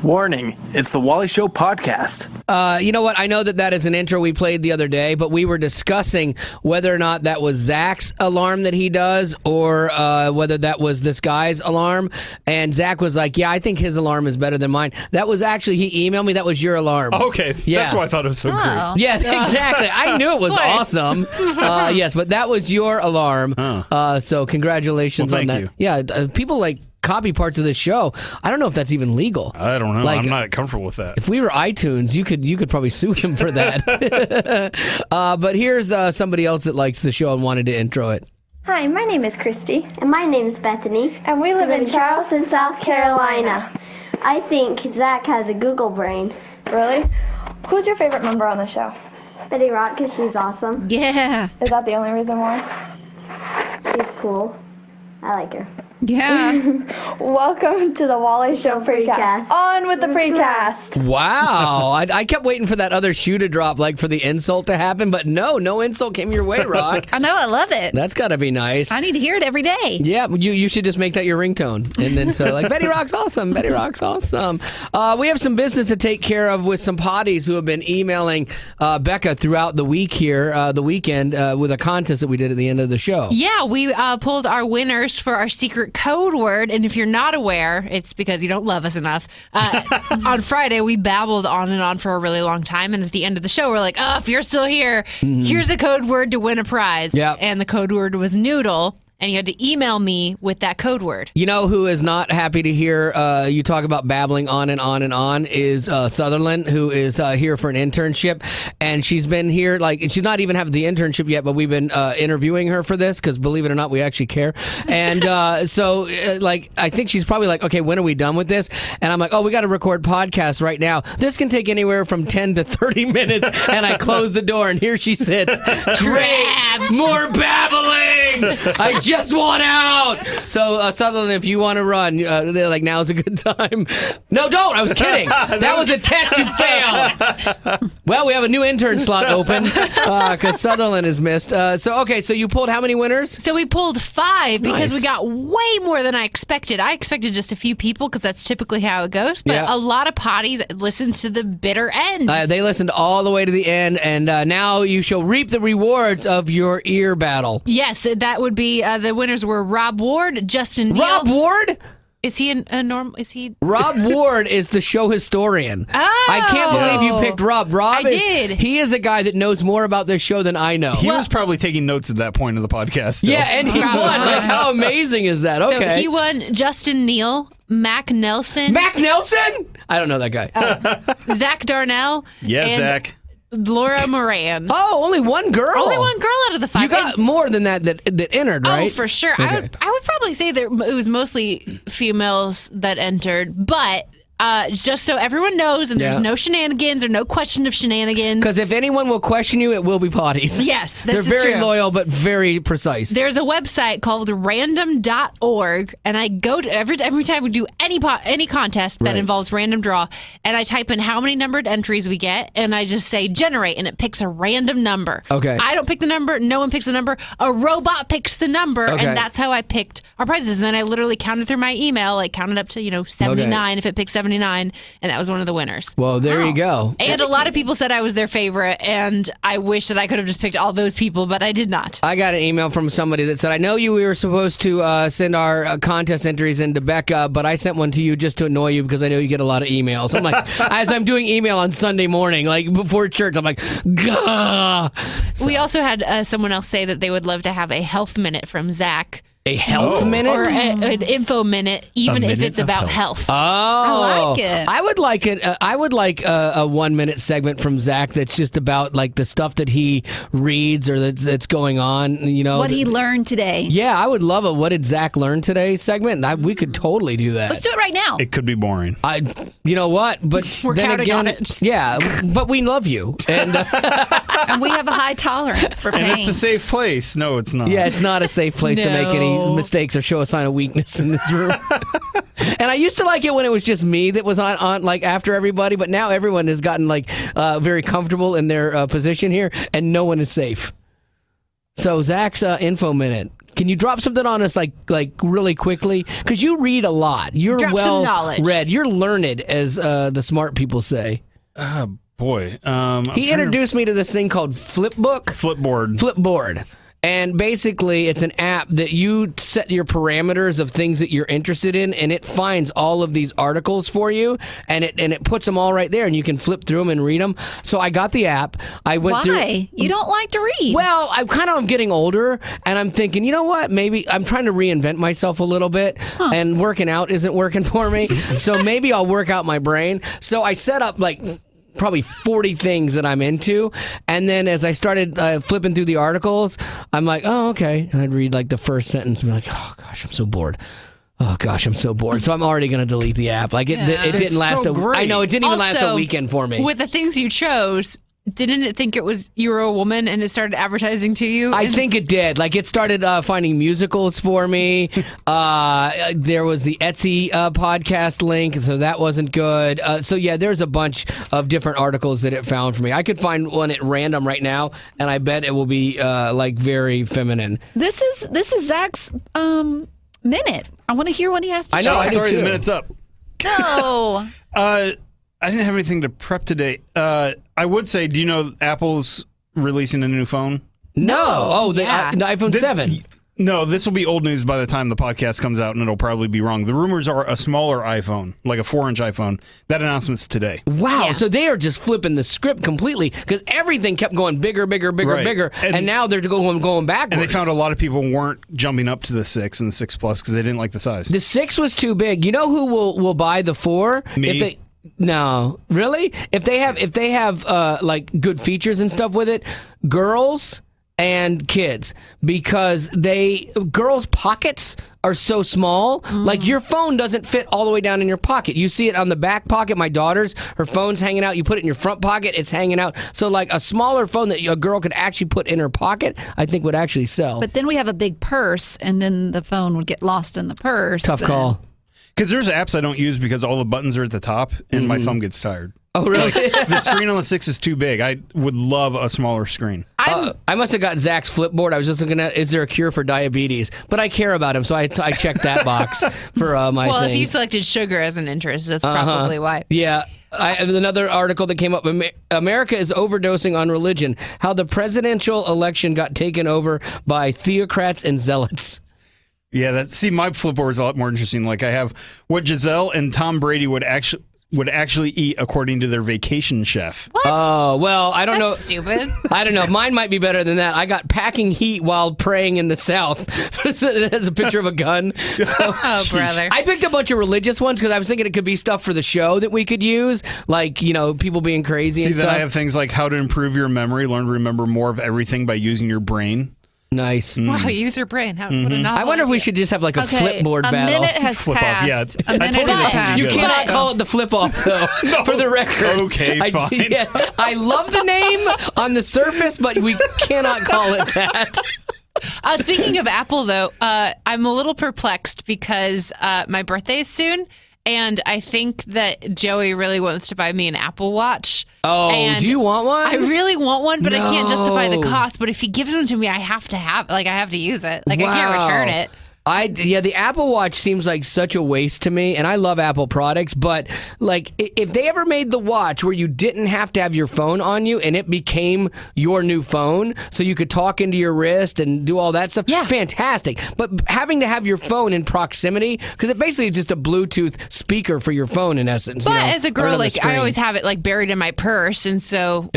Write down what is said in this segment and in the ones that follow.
Warning, it's the Wally Show podcast. You know what? I know that is an intro we played the other day, but we were discussing whether or not that was Zach's alarm that he does or whether that was this guy's alarm. And Zach was like, yeah, I think his alarm is better than mine. That was actually, he emailed me, that was your alarm. Okay, yeah. That's why I thought it was so great. Yeah, exactly. I knew it was awesome. Yes, but that was your alarm. So congratulations on that. You. Yeah, people like copy parts of the show. I don't know if that's even legal. I don't know. Like, I'm not comfortable with that. If we were iTunes, you could probably sue them for that. But here's somebody else that likes the show and wanted to intro it. Hi, my name is Christy. And my name is Bethany. And we live in Charleston, South Carolina. I think Zach has a Google brain. Really? Who's your favorite member on the show? Betty Rock, because she's awesome. Yeah. Is that the only reason why? She's cool. I like her. Yeah. Welcome to the Wally Show precast. On with the precast. Wow. I kept waiting for that other shoe to drop, like for the insult to happen, but no insult came your way, Rock. I know. I love it. That's got to be nice. I need to hear it every day. Yeah, you should just make that your ringtone. And then so like, Betty Rock's awesome. Betty Rock's awesome. We have some business to take care of with some potties who have been emailing Becca throughout the week here, the weekend, with a contest that we did at the end of the show. Yeah, we pulled our winners for our secret code word, and if you're not aware, it's because you don't love us enough. On Friday, we babbled on and on for a really long time, and at the end of the show, we're like, oh, if you're still here, here's a code word to win a prize. Yep. And the code word was noodle. And you had to email me with that code word. You know who is not happy to hear you talk about babbling on and on and on is Sutherland, who is here for an internship. And she's been here, like, she's not even having the internship yet, but we've been interviewing her for this because, believe it or not, we actually care. And like, I think she's probably like, okay, when are we done with this? And I'm like, oh, we got to record podcasts right now. This can take anywhere from 10 to 30 minutes. And I close the door, and here she sits. Great! More babbling! I just want out. So Sutherland, if you want to run, they're like, now's a good time. No, don't. I was kidding. That was a test. You failed. Well, we have a new intern slot open because Sutherland is missed. So you pulled how many winners? So we pulled 5 because Nice. we got way more than I expected. I expected just a few people because that's typically how it goes. But Yeah. a lot of potties listened to the bitter end. They listened all the way to the end, and now you shall reap the rewards of your ear battle. Yes, that would be the winners were Rob Ward, Justin Neal. Rob Ward? Is he a normal? Is he? Rob Ward is the show historian. Oh. I can't believe you picked Rob. I did. He is a guy that knows more about this show than I know. He was probably taking notes at that point of the podcast. Still. Yeah, and he Probably. won. Like, how amazing is that? Okay. So he won. Justin Neal, Mac Nelson, Mac Nelson? I don't know that guy. Zach Darnell, Yeah, and Zach. Laura Moran. Oh, only one girl. Only one girl out of the 5. You got more than that entered, right? Oh, for sure. Okay. I would probably say that it was mostly females that entered, but just so everyone knows, and Yeah. there's no shenanigans or no question of shenanigans. Because if anyone will question you, it will be potties. Yes, They're this is very true. loyal, but very precise. There's a website called random.org, and I go to every time we do any contest that Right. involves random draw, and I type in how many numbered entries we get, and I just say generate, and it picks a random number. Okay. I don't pick the number. No one picks the number. A robot picks the number, Okay. and that's how I picked our prizes. And then I literally counted through my email, like counted up to 79 if it picked 79, and that was one of the winners. Well, there you go. And a lot of people said I was their favorite, and I wish that I could have just picked all those people, but I did not. I got an email from somebody that said, I know we were supposed to send our contest entries into Becca, but I sent one to you just to annoy you because I know you get a lot of emails. I'm like, as I'm doing email on Sunday morning, like before church, I'm like, gah. We also had someone else say that they would love to have a health minute from Zach. A health minute? Or an info minute, even if minute it's of about health. health. Oh, I like it. I would like it. I would like a 1 minute segment from Zach that's just about like the stuff that he reads or that's going on. What he learned today. Yeah, I would love a "What did Zach learn today?" segment. We could totally do that. Let's do it right now. It could be boring. You know what? But We're then counting again, on it. Yeah, but we love you, and And we have a high tolerance for pain. And it's a safe place. No, it's not. yeah, it's not a safe place to make any No. mistakes or show a sign of weakness in this room. And I used to like it when it was just me that was on like after everybody, but now everyone has gotten like very comfortable in their position here, and no one is safe. So Zach's info minute. Can you drop something on us like really quickly? Because you read a lot. You're Drop some knowledge. read. You're learned, as the smart people say. Boy. He introduced me to this thing called Flipboard. And basically, it's an app that you set your parameters of things that you're interested in, and it finds all of these articles for you, and it puts them all right there, and you can flip through them and read them. So I got the app. I went through. Why? You don't like to read? Well, I'm getting older, and I'm thinking, you know what? Maybe I'm trying to reinvent myself a little bit, and working out isn't working for me. So maybe I'll work out my brain. So I set up probably 40 things that I'm into, and then as I started flipping through the articles, I'm like, oh, okay, and I'd read the first sentence and be like, oh gosh, I'm so bored. Oh gosh, I'm so bored. So I'm already gonna delete the app. It didn't last. I know it didn't even last a weekend for me. With the things you chose, didn't it think you were a woman and it started advertising to you? I think it did. It started finding musicals for me. There was the Etsy podcast link, so that wasn't good. So yeah, there's a bunch of different articles that it found for me. I could find one at random right now, and I bet it will be very feminine. This is Zach's minute. I want to hear what he has to I know. share. Sorry, the minute's up. No. I didn't have anything to prep today. I would say, do you know Apple's releasing a new phone? No. Oh, the iPhone 7. No, this will be old news by the time the podcast comes out, and it'll probably be wrong. The rumors are a smaller iPhone, like a 4-inch iPhone. That announcement's today. Wow, Yeah. so they are just flipping the script completely, because everything kept going bigger, Right. and now they're going backwards. And they found a lot of people weren't jumping up to the 6 and the 6 Plus because they didn't like the size. The 6 was too big. You know who will buy the 4? Me. No, really? If they have good features and stuff with it, girls and kids, because girls' pockets are so small. Your phone doesn't fit all the way down in your pocket. You see it on the back pocket. My daughter's, her phone's hanging out. You put it in your front pocket, it's hanging out. So a smaller phone that a girl could actually put in her pocket, I think would actually sell. But then we have a big purse, and then the phone would get lost in the purse. Tough call. Because there's apps I don't use because all the buttons are at the top, and my thumb gets tired. Oh, really? The screen on the 6 is too big. I would love a smaller screen. I must have got Zach's Flipboard. I was just looking at, is there a cure for diabetes? But I care about him, so I checked that box for my Well, things. if you selected sugar as an interest, that's probably why. Yeah. Another article that came up, America is overdosing on religion, how the presidential election got taken over by theocrats and zealots. Yeah, my Flipboard is a lot more interesting. I have what Giselle and Tom Brady would actually eat according to their vacation chef. What? Oh, well, I don't know. That's stupid. I don't know. Mine might be better than that. I got packing heat while praying in the South. It has a picture of a gun. So, Oh, brother. I picked a bunch of religious ones because I was thinking it could be stuff for the show that we could use, people being crazy and Then stuff. I have things like how to improve your memory, learn to remember more of everything by using your brain. Nice. Wow, use your brain. What a novel I wonder if we idea. should just have a flipboard a battle. minute has Flip off, passed. yeah. A minute I told you has this would be passed. You good. cannot call it the flip off, though, for the record. Okay, fine. Yes, I love the name on the surface, but we cannot call it that. Speaking of Apple, though, I'm a little perplexed because my birthday is soon, and I think that Joey really wants to buy me an Apple Watch. Oh, And do you want one? I really want one, but I can't justify the No. cost. But if he gives them to me, I have to I have to use it. I can't Wow. return it. The Apple Watch seems like such a waste to me, and I love Apple products, but if they ever made the watch where you didn't have to have your phone on you and it became your new phone so you could talk into your wrist and do all that stuff, Yeah. fantastic. But having to have your phone in proximity, because it basically is just a Bluetooth speaker for your phone in essence. But as a or girl, another I screen. always have it buried in my purse, and so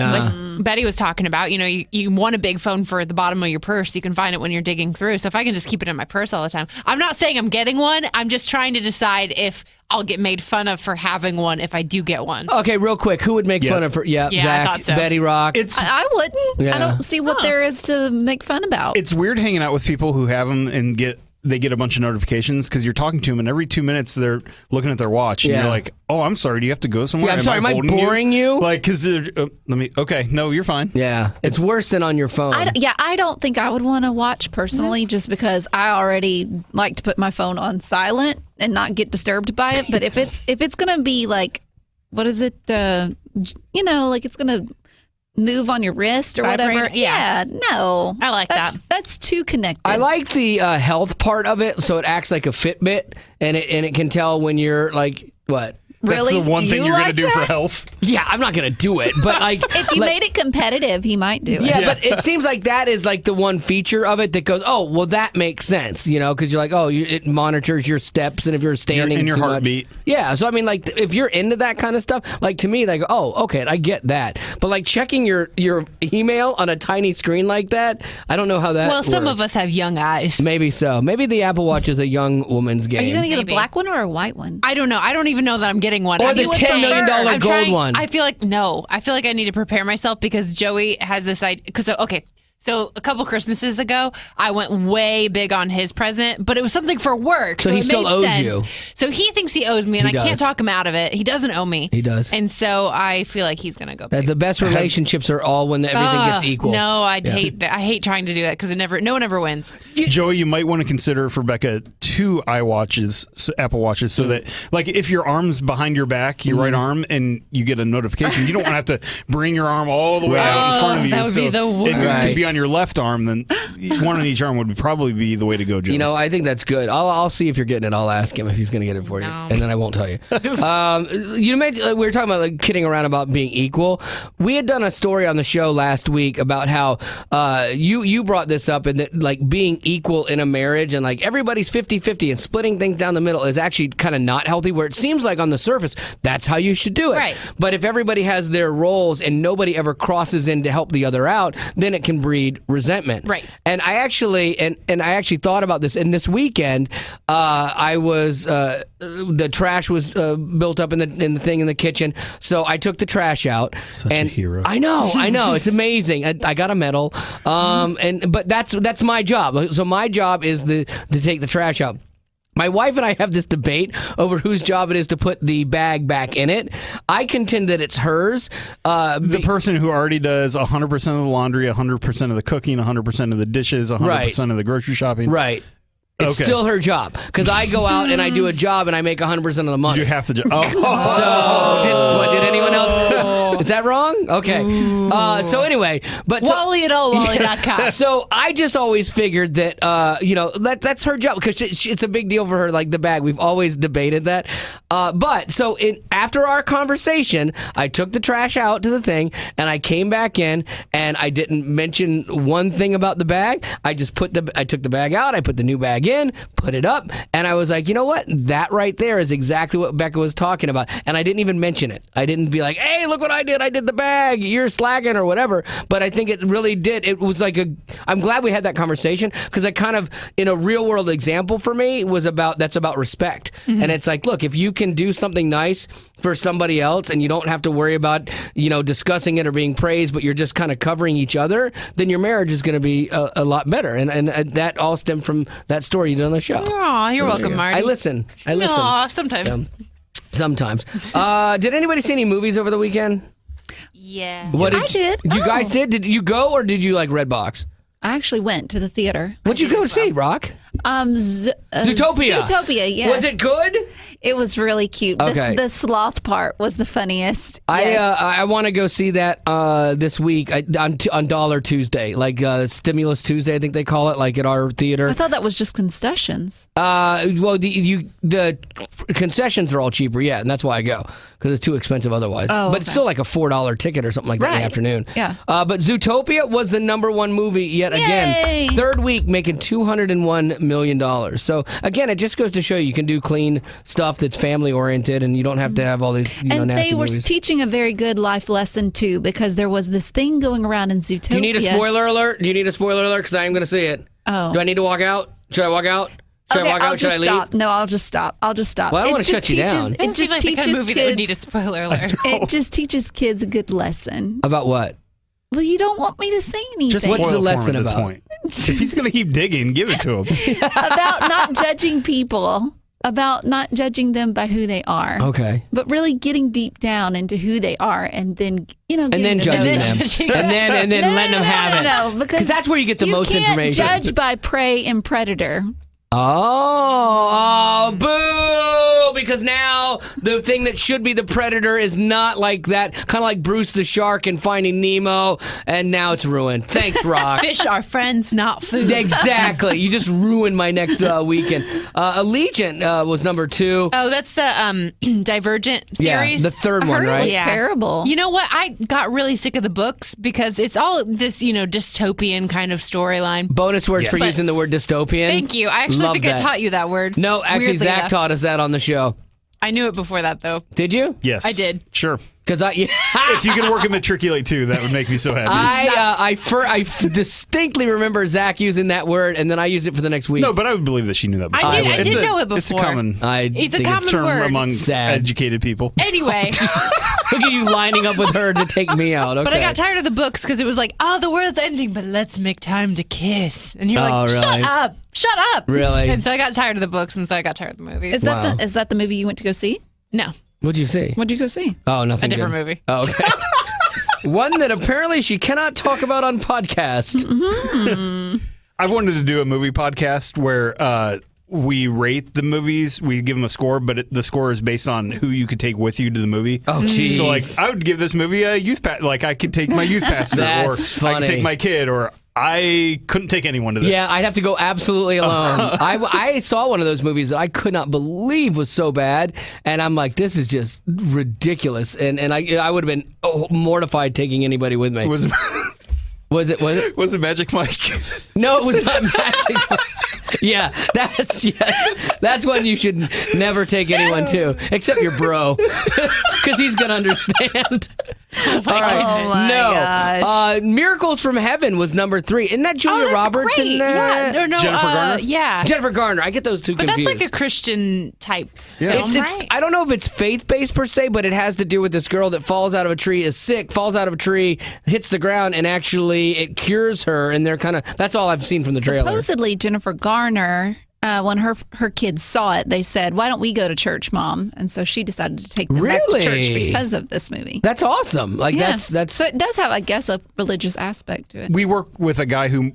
Betty was talking about, you want a big phone for the bottom of your purse. You can find it when you're digging through. So if I can just keep it in my purse all the time, I'm not saying I'm getting one. I'm just trying to decide if I'll get made fun of for having one if I do get one. Okay, real quick, who would make Yeah. fun of her? Yeah, Yeah, I Zach, thought so. Betty Rock. I wouldn't. Yeah. I don't see what there is to make fun about. It's weird hanging out with people who have them and they get a bunch of notifications because you're talking to them, and every 2 minutes they're looking at their watch, and Yeah. you're like, "Oh, I'm sorry. Do you have to go somewhere? Yeah, I'm sorry, am I holding boring you? Because okay, no, you're fine. Yeah, it's worse than on your phone. I don't think I would want to watch personally, just because I already like to put my phone on silent and not get disturbed by it. But if it's gonna be what is it? It's gonna move on your wrist or whatever. Vibrator? Yeah. No. I like that. That's too connected. I like the health part of it, so it acts like a Fitbit, and it can tell when you're like what. Really? That's the one thing You you're like going to do for that? health. Yeah, I'm not gonna do it, but like If you made it competitive, he might do it. yeah, but it seems like that is like the one feature of it that goes, oh, well, that makes sense, because you're like, oh, it monitors your steps and if you're standing And your too much. heartbeat. Yeah, so I mean, like, if you're into that kind of stuff, like to me, like, oh, okay, I get that. But like checking your email on a tiny screen like that, I don't know how that. Well, some of works. us have young eyes. Maybe so. Maybe the Apple Watch is a young woman's game. Are you going to get Maybe. a black one or a white one? I don't know. I don't even know that I'm getting one. Or I the do would $10 million prefer. I'm gold trying- one. I feel like no. I feel like I need to prepare myself because Joey has this idea. Because okay. So a couple Christmases ago, I went way big on his present, but it was something for work. So he it still made owes sense. you. So he thinks he owes me, and He I can't does. talk him out of it. He doesn't owe me. He does. And so I feel like he's going to go big. The best relationships are all when everything gets equal. No, hate that. I hate trying to do that because no one ever wins. Joey, you might want to consider for Becca 2 iWatches, Apple Watches, so that like if your arm's behind your back, your right arm, and you get a notification, you don't want to have to bring your arm all the way out in front of you. that would be the If it worst. could be on your left arm, then one on each arm would probably be the way to go, Joey. I think that's good. I'll see if you're getting it. I'll ask him if he's going to get it for you, No. and then I won't tell you. We were talking about like kidding around about being equal. We had done a story on the show last week about how you brought this up, and that like being equal in a marriage and like everybody's 50-50 and splitting things down the middle is actually kind of not healthy. Where it seems like on the surface that's how you should do it. Right. But if everybody has their roles and nobody ever crosses in to help the other out, then it can breed resentment. Right. And I actually thought about this. And this weekend, I was the trash was built up in the thing in the kitchen, so I took the trash out. Such a hero. I know, it's amazing. I got a medal. But that's my job. So my job is to take the trash out. My wife and I have this debate over whose job it is to put the bag back in it. I contend that it's hers. The person who already does 100% of the laundry, 100% of the cooking, 100% of the dishes, 100% of the grocery shopping. Right. It's Okay. still her job because I go out and I do a job and I make 100% of the money. You do half the job. So did anyone else? Is that wrong? Okay. So anyway, but Wally at allwally.com. so I just always figured that that's her job because it's a big deal for her, like the bag. We've always debated that. But so after our conversation, I took the trash out to the thing and I came back in and I didn't mention one thing about the bag. I just I took the bag out. I put the new bag in, put it up, and I was like, you know what? That right there is exactly what Becca was talking about. And I didn't even mention it. I didn't be like, hey, look what I did. I did the bag. You're slacking or whatever. But I think it really did. It was like I'm glad we had that conversation because I kind of, in a real world example for me, that's about respect. And it's like, look, if you can do something nice for somebody else and you don't have to worry about, discussing it or being praised, but you're just kind of covering each other, then your marriage is going to be a lot better. And that all stemmed from that story you did on the show. Aw, you're welcome, Marty. I listen. Aw, sometimes. Sometimes. Did anybody see any movies over the weekend? Yeah. I did. You Oh. guys did? Did you go or did you like Redbox? I actually went to the theater. What'd you go see, Rock? Zootopia. Zootopia, yeah. Was it good? It was really cute. Okay. The sloth part was the funniest. I Yes. want to go see that this week on Dollar Tuesday, like Stimulus Tuesday, I think they call it, like at our theater. I thought that was just concessions. Well, the concessions are all cheaper, yeah, and that's why I go because it's too expensive otherwise. Oh, but it's okay. still like a $4 ticket or something like that in the Right. afternoon. Yeah. But Zootopia was the #1 movie yet again. Yay. Third week making $201 million. So again, it just goes to show you can do clean stuff that's family oriented, and you don't have to have all these And nasty they were movies. teaching a very good life lesson too, because there was this thing going around in Zootopia. Do you need a spoiler alert? Because I am going to see it. Oh. Do I need to walk out? Should I walk out? Should I walk out? Should I leave? Stop. No, I'll just stop. Well, I don't It want to just shut you teaches- down. It Doesn't seem just like the teaches kind of movie that would kids. need a spoiler alert. It just teaches kids a good lesson. About what? Well, you don't want me to say anything Just What's spoil the it for him lesson at this about? point. If he's going to keep digging, give it to him. about not judging people, about not judging them by who they are. Okay. But really getting deep down into who they are, and then And getting then to know judging them. them. and then letting them have it. No, because that's where you get the most you information. can't judge by prey and predator. Oh, boo! because now the thing that should be the predator is not like that. Kind of like Bruce the Shark in Finding Nemo, and now it's ruined. Thanks, Rock. Fish are friends, not food. Exactly. You just ruined my next weekend. Allegiant was number 2. Oh, that's the Divergent Yeah, series. the third I one, heard it right? was Yeah. terrible. You know what? I got really sick of the books because it's all this, dystopian kind of storyline. Bonus words for using the word dystopian. Thank you. I actually Love think that. I taught you that word. No, actually, weirdly Zach enough. taught us that on the show. I knew it before that, though. Did you? Yes. I did. Sure. Because If you could work and matriculate too, that would make me so happy. I distinctly remember Zach using that word, and then I used it for the next week. No, but I would believe that she knew that before. I did It's know it before. It's a common It's a common term word. among Sad. educated people. Anyway, Look at you lining up with her to take me out. Okay. but I got tired of the books because it was like, oh, the world's ending, but let's make time to kiss. And you're Oh, like, really? shut up. Really? And so I got tired of the books, and so I got tired of the movies. Is that the movie you went to go see? No, What'd you see? What'd you go see? Oh, nothing. a different good. movie. Oh, okay. One that apparently she cannot talk about on podcast. I've wanted to do a movie podcast where we rate the movies, we give them a score, but the score is based on who you could take with you to the movie. Oh, jeez. So, like, I would give this movie a youth pass. Like, I could take my youth pastor, or That's I funny. could take my kid, or I couldn't take anyone to this. Yeah, I'd have to go absolutely alone. I saw one of those movies that I could not believe was so bad, and I'm like, this is just ridiculous. And I would have been mortified taking anybody with me. Was Was it? it Magic Mike? No, it was not Magic. Yeah, that's one you should never take anyone to, except your bro, because he's gonna understand. All right, Oh my gosh. Miracles from Heaven was number 3. Isn't that Julia that's Roberts great. in that? Yeah, no, Jennifer Garner? Yeah. Jennifer Garner. I get those two But confused. that's like a Christian type Yeah. film, It's right? I don't know if it's faith-based per se, but it has to do with this girl that falls out of a tree, is sick, falls out of a tree, hits the ground, and actually it cures her. And they're kind of that's all I've seen from the trailer. Supposedly, Jennifer Garner, when her kids saw it, they said, "Why don't we go to church, Mom?" And so she decided to take them back to church Really? because of this movie. That's awesome. Like Yeah. that's So it does have, I guess, a religious aspect to it. We work with a guy who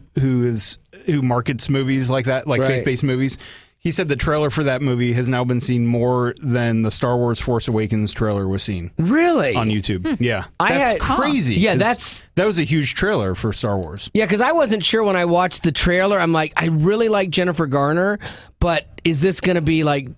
markets movies like that, like Right. faith-based movies. He said the trailer for that movie has now been seen more than the Star Wars Force Awakens trailer was seen really on YouTube. Yeah, I that's had- crazy. Yeah, 'cause that was a huge trailer for Star Wars. Yeah, because I wasn't sure when I watched the trailer. I'm like, I really like Jennifer Garner, but is this going to be like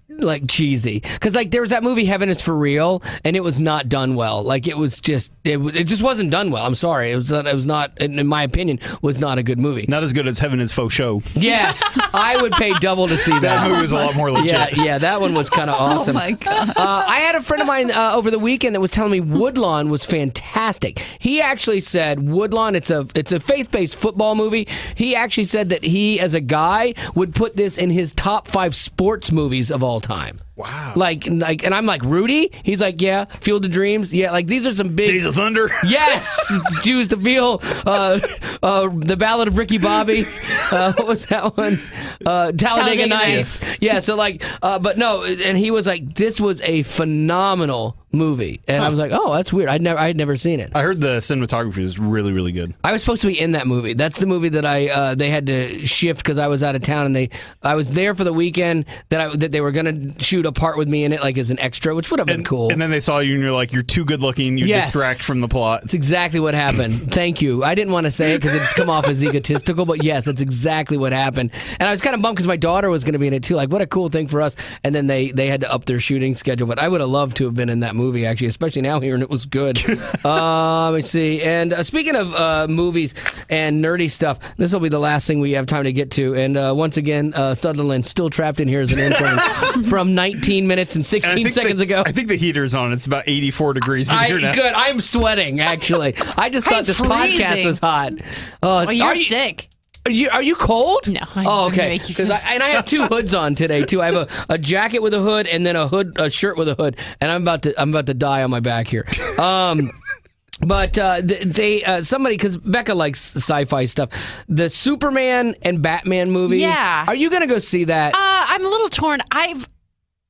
cheesy? Because like there was that movie Heaven is for Real, and it was not done well. Like it was just it just wasn't done well. I'm sorry, it was not in my opinion was not a good movie. Not as good as Heaven is Faux Show. Yes, I would pay double to see That that. movie was a lot more legit. Yeah, that one was kind of awesome. Oh my god! I had a friend of mine over the weekend that was telling me Woodlawn was fantastic. He actually said Woodlawn, it's a faith-based football movie. He actually said that he, as a guy, would put this in his top 5 sports movies of all time. Wow. Like, and I'm like, Rudy? He's like, yeah. Field of Dreams? Yeah, like these are some big... Days of Thunder. Yes! Choose to Feel. The Ballad of Ricky Bobby. What was that one? Talladega Talladega Nights. Yeah, so like, but no, and he was like, this was a phenomenal movie. And I was like, oh, that's weird. I had never seen it. I heard the cinematography is really, really good. I was supposed to be in that movie. That's the movie that they had to shift because I was out of town, and I was there for the weekend that they were going to shoot a part with me in it, like as an extra, which would have been cool. And then they saw you and you're like, you're too good looking. You Yes. distract from the plot. That's exactly what happened. Thank you. I didn't want to say it because it's come off as egotistical, but yes, that's exactly what happened. And I was kind of bummed because my daughter was going to be in it too. Like, what a cool thing for us. And then they had to up their shooting schedule. But I would have loved to have been in that movie, actually, especially now here, and it was good. Let me see. And speaking of movies and nerdy stuff, this will be the last thing we have time to get to. And once again, Sutherland still trapped in here as an intern from 19 minutes and 16 seconds ago. I think the heater's on. It's about 84 degrees in here now. Good. I'm sweating, actually. I just thought this podcast freezing. was hot. Well, you're are you, sick. Are you cold? No, I just Oh, wanted to okay. make you Because I have 2 hoods on today too. I have a jacket with a hood and then a shirt with a hood, and I'm about to die on my back here. But somebody, because Becca likes sci-fi stuff, the Superman and Batman movie. Yeah. Are you gonna go see that? I'm a little torn.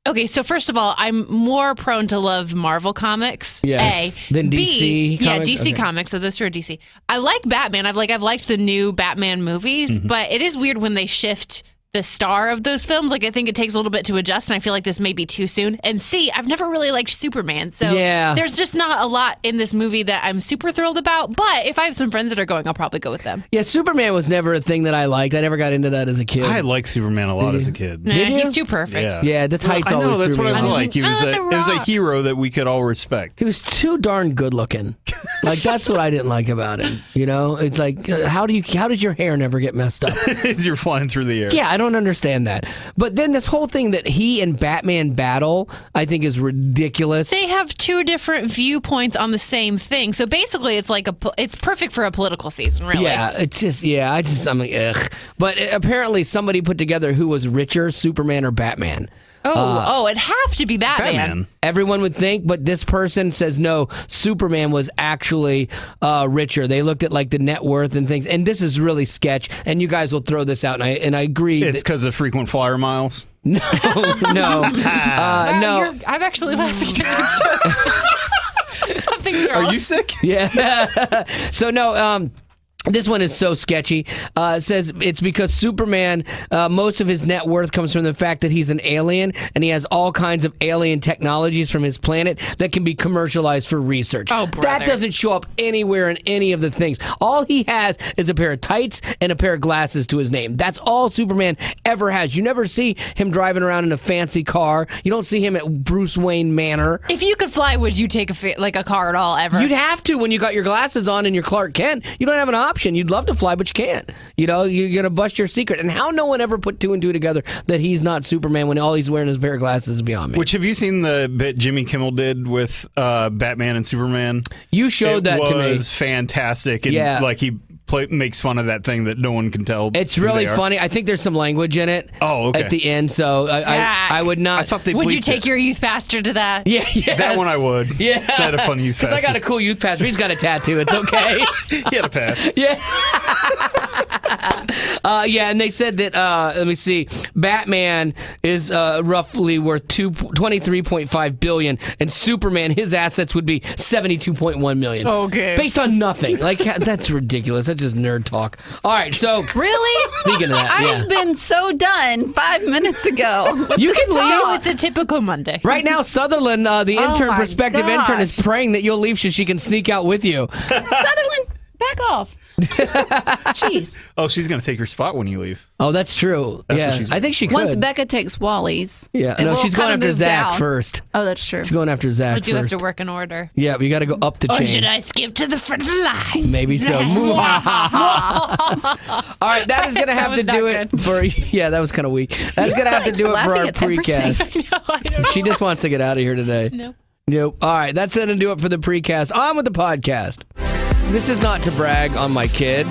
Okay, so first of all, I'm more prone to love Marvel comics. Yes. A. Than B, DC Yeah, comics? DC Okay. comics. So those 2 are DC. I like Batman. I've liked the new Batman movies, but it is weird when they shift the star of those films. Like, I think it takes a little bit to adjust, and I feel like this may be too soon. And C, I've never really liked Superman, so there's just not a lot in this movie that I'm super thrilled about. But if I have some friends that are going, I'll probably go with them. Yeah, Superman was never a thing that I liked. I never got into that as a kid. I liked Superman a lot as a kid. Nah, he's too perfect. Yeah, the tights I know, always that's threw what me I was off. like. He was it was a hero that we could all respect. He was too darn good looking. Like, that's what I didn't like about him. You know, it's like, how does your hair never get messed up? As you're flying through the air. Yeah, I don't understand that. But then this whole thing that he and Batman battle, I think is ridiculous. They have two different viewpoints on the same thing. So basically, it's like it's perfect for a political season, really. Yeah, I'm like, ugh. But apparently somebody put together who was richer, Superman or Batman. It'd have to be Batman. Everyone would think, but this person says no, Superman was actually richer. They looked at like the net worth and things, and this is really sketch, and you guys will throw this out, and I agree. It's because of frequent flyer miles? No. No. I'm actually laughing at your joke. Something's wrong. Are you sick? Yeah. So no, this one is so sketchy. It says it's because Superman, most of his net worth comes from the fact that he's an alien and he has all kinds of alien technologies from his planet that can be commercialized for research. Oh, brother. That doesn't show up anywhere in any of the things. All he has is a pair of tights and a pair of glasses to his name. That's all Superman ever has. You never see him driving around in a fancy car. You don't see him at Bruce Wayne Manor. If you could fly, would you take a car at all, ever? You'd have to when you got your glasses on and your Clark Kent. You don't have an option. You'd love to fly, but you can't. You know, you're going to bust your secret. And how no one ever put two and two together that he's not Superman when all he's wearing is a pair of glasses is beyond me. Which, have you seen the bit Jimmy Kimmel did with Batman and Superman? You showed that to me. It was fantastic. And like he makes fun of that thing that no one can tell. It's really funny. I think there's some language in it. Oh, okay. At the end, so I would not. I thought they would you bleeped take it. your youth pastor to that? Yeah, yes. That one I would. Yeah. Because I had a fun youth pastor. Because I got a cool youth pastor. He's got a tattoo. It's okay. He had a pass. Yeah. And they said that, let me see, Batman is roughly worth $23.5 billion, and Superman, his assets would be $72.1 million. Okay. Based on nothing. Like, that's ridiculous. That's just nerd talk. All right, so. Really? Speaking of that, I've been so done 5 minutes ago. You can leave. So it's a typical Monday. Right now, Sutherland, the intern, my prospective intern, is gosh. praying that you'll leave so she can sneak out with you. Sutherland, back off. Jeez. Oh, she's going to take your spot when you leave. Oh, that's true. That's what yeah, she's- I think she could. Once Becca takes Wally's. Yeah, and no, we'll she's going kinda after move Zach down. first. Oh, that's true. She's going after Zach I do have first. to work in order. Yeah, we got to go up the Or chain. should I skip to the front of the line? Maybe so. All right, that is going to have was to do not it good. for. Yeah, that was kind of weak. That's going to have to do it for our laughing at everything. precast. No, I don't She just wants to get out of here today. know. Nope. All right, that's going to do it for the precast. On with the podcast. This is not to brag on my kid,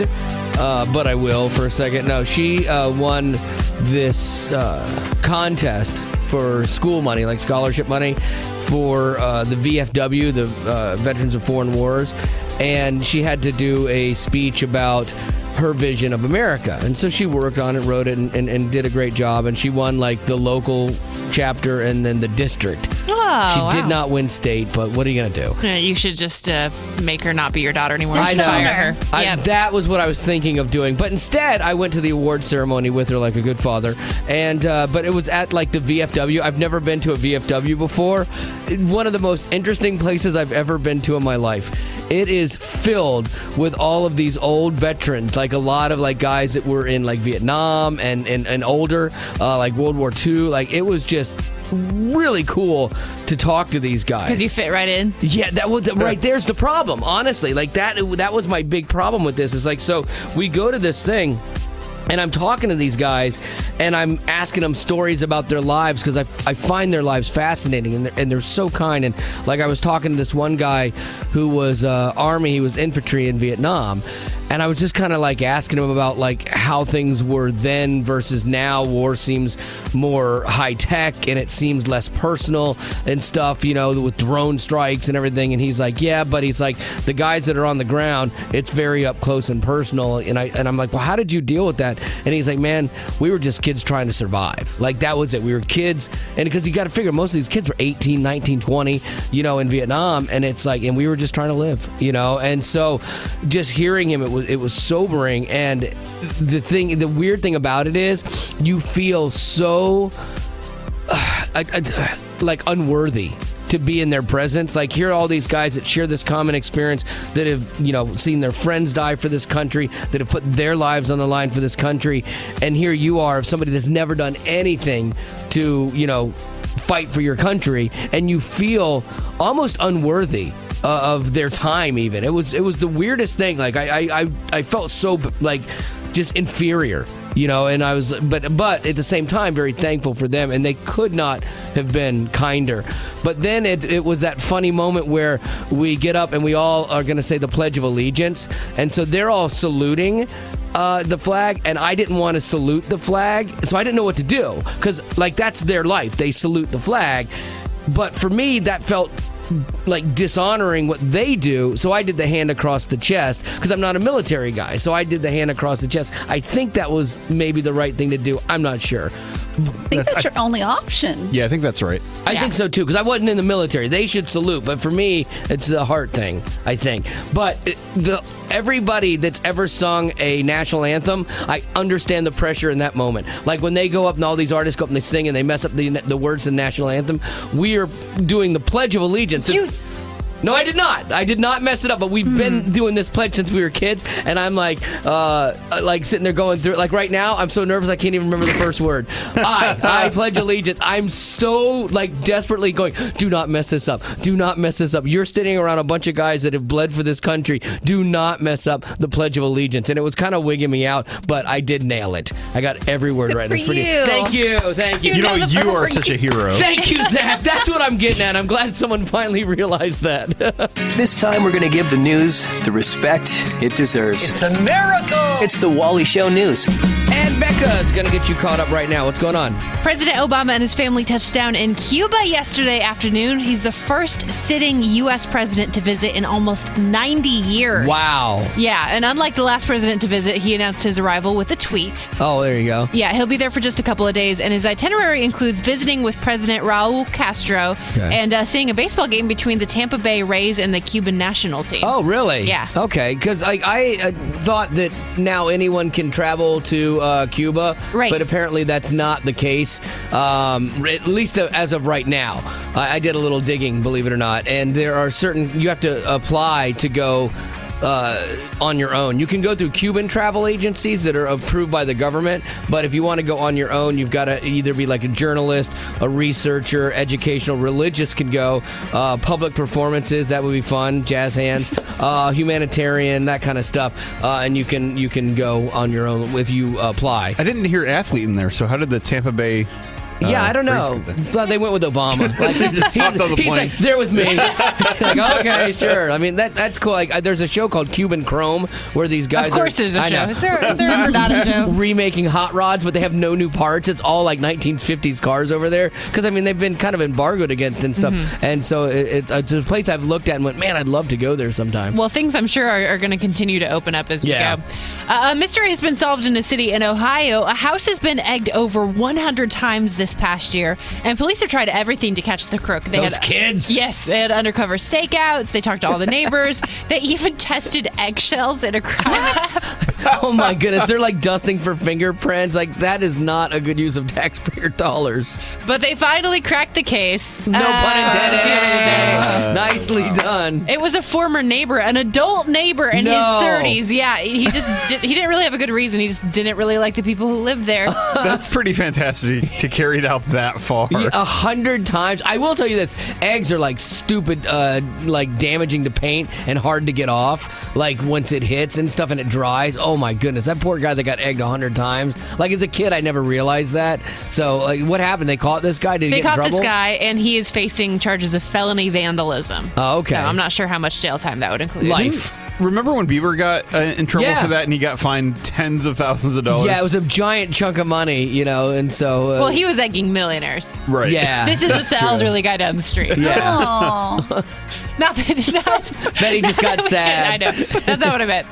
but I will for a second. No, she won this contest for school money, like scholarship money, for the VFW, the Veterans of Foreign Wars, and she had to do a speech about her vision of America. And so she worked on it, wrote it, and did a great job, and she won like the local chapter and then the district. Oh, She wow. did not win state, but what are you going to do? Yeah, you should just make her not be your daughter anymore. I know. Fire her. Yeah. That was what I was thinking of doing, but instead I went to the award ceremony with her like a good father, and but it was at like the VFW. I've never been to a VFW before. One of the most interesting places I've ever been to in my life. It is filled with all of these old veterans, like a lot of like guys that were in like Vietnam and older, like World War II. Like it was just really cool to talk to these guys. Because you fit right in. Yeah, that was right. There's the problem. Honestly, like that was my big problem with this. Is like, so we go to this thing, and I'm talking to these guys, and I'm asking them stories about their lives because I find their lives fascinating, and they're so kind. And like I was talking to this one guy who was Army, he was infantry in Vietnam. And I was just kind of like asking him about like how things were then versus now. War seems more high tech and it seems less personal and stuff, you know, with drone strikes and everything. And he's like, yeah, but he's like, the guys that are on the ground, it's very up close and personal. And I'm like, well, how did you deal with that? And he's like, man, we were just kids trying to survive. Like that was it. We were kids. And because you got to figure most of these kids were 18, 19, 20, you know, in Vietnam. And it's like, and we were just trying to live, you know. And so just hearing him, it was it was sobering. And the weird thing about it is you feel so like unworthy to be in their presence. Like, here are all these guys that share this common experience, that have, seen their friends die for this country, that have put their lives on the line for this country. And here you are, somebody that's never done anything to, fight for your country, and you feel almost unworthy of their time. Even it was the weirdest thing. Like I felt so like just inferior, and I was, but at the same time, very thankful for them, and they could not have been kinder. But then it was that funny moment where we get up and we all are going to say the Pledge of Allegiance, and so they're all saluting the flag, and I didn't want to salute the flag, so I didn't know what to do, because that's their life. They salute the flag, but for me, that felt like dishonoring what they do, so I did the hand across the chest, because I'm not a military guy, so I did the hand across the chest. I think that was maybe the right thing to do. I'm not sure. I think that's your only option. Yeah, I think that's right. I think so too, because I wasn't in the military. They should salute, but for me, it's the heart thing, I think. But everybody that's ever sung a national anthem, I understand the pressure in that moment. Like when they go up and all these artists go up and they sing and they mess up the words of the national anthem. We are doing the Pledge of Allegiance. No, I did not. I did not mess it up, but we've been doing this pledge since we were kids, and I'm like sitting there going through it. Like right now, I'm so nervous I can't even remember the first word. I pledge allegiance. I'm so desperately going, do not mess this up. Do not mess this up. You're sitting around a bunch of guys that have bled for this country. Do not mess up the Pledge of Allegiance. And it was kind of wigging me out, but I did nail it. I got every word right. Good for you. Thank you. You are such a hero. Thank you, Zach. That's what I'm getting at. I'm glad someone finally realized that. This time we're going to give the news the respect it deserves. It's a miracle! It's the Wally Show News. And Becca is going to get you caught up right now. What's going on? President Obama and his family touched down in Cuba yesterday afternoon. He's the first sitting U.S. president to visit in almost 90 years. Wow. Yeah, and unlike the last president to visit, he announced his arrival with a tweet. Oh, there you go. Yeah, he'll be there for just a couple of days, and his itinerary includes visiting with President Raul Castro and seeing a baseball game between the Tampa Bay Rays and the Cuban national team. Oh, really? Yeah. Okay, because I thought that now anyone can travel to Cuba, right? But apparently that's not the case, at least as of right now. I did a little digging, believe it or not, and there are you have to apply to go on your own. You can go through Cuban travel agencies that are approved by the government, but if you want to go on your own, you've got to either be like a journalist, a researcher, educational, religious can go, public performances, that would be fun, jazz hands, humanitarian, that kind of stuff, and you can go on your own if you apply. I didn't hear athlete in there, so how did the Tampa Bay... I don't know. But they went with Obama. He's like, they're with me. Like, okay, sure. I mean, that's cool. Like, there's a show called Cuban Chrome where these guys Of course there's a show. Is there ever not a show? Remaking hot rods, but they have no new parts. It's all like 1950s cars over there. Because, I mean, they've been kind of embargoed against and stuff. Mm-hmm. And so it's a place I've looked at and went, man, I'd love to go there sometime. Well, things I'm sure are going to continue to open up as we go. A mystery has been solved in a city in Ohio. A house has been egged over 100 times this past year, and police have tried everything to catch the crook. Those kids! Yes, they had undercover stakeouts. They talked to all the neighbors. They even tested eggshells in a crime lab. Oh my goodness, they're like dusting for fingerprints. Like, that is not a good use of taxpayer dollars. But they finally cracked the case. No pun intended. Nicely done. It was a former neighbor, an adult neighbor in his 30s. Yeah, he didn't really have a good reason. He just didn't really like the people who lived there. That's pretty fantastic to carry it out that far. 100 times. I will tell you this: eggs are like stupid, like damaging to paint and hard to get off. Like once it hits and stuff and it dries. Oh my goodness, that poor guy that got egged 100 times. Like as a kid, I never realized that. So like, what happened? They caught this guy. Did he get in trouble? They caught this guy, and he is facing charges of felony vandalism. Oh, okay. So I'm not sure how much jail time that would include. Life. Remember when Bieber got in trouble for that and he got fined tens of thousands of dollars? Yeah, it was a giant chunk of money, and so... well, he was egging millionaires. Right. Yeah. This is just the elderly guy down the street. Yeah. Not that he just got sad. I know. That's not what I meant.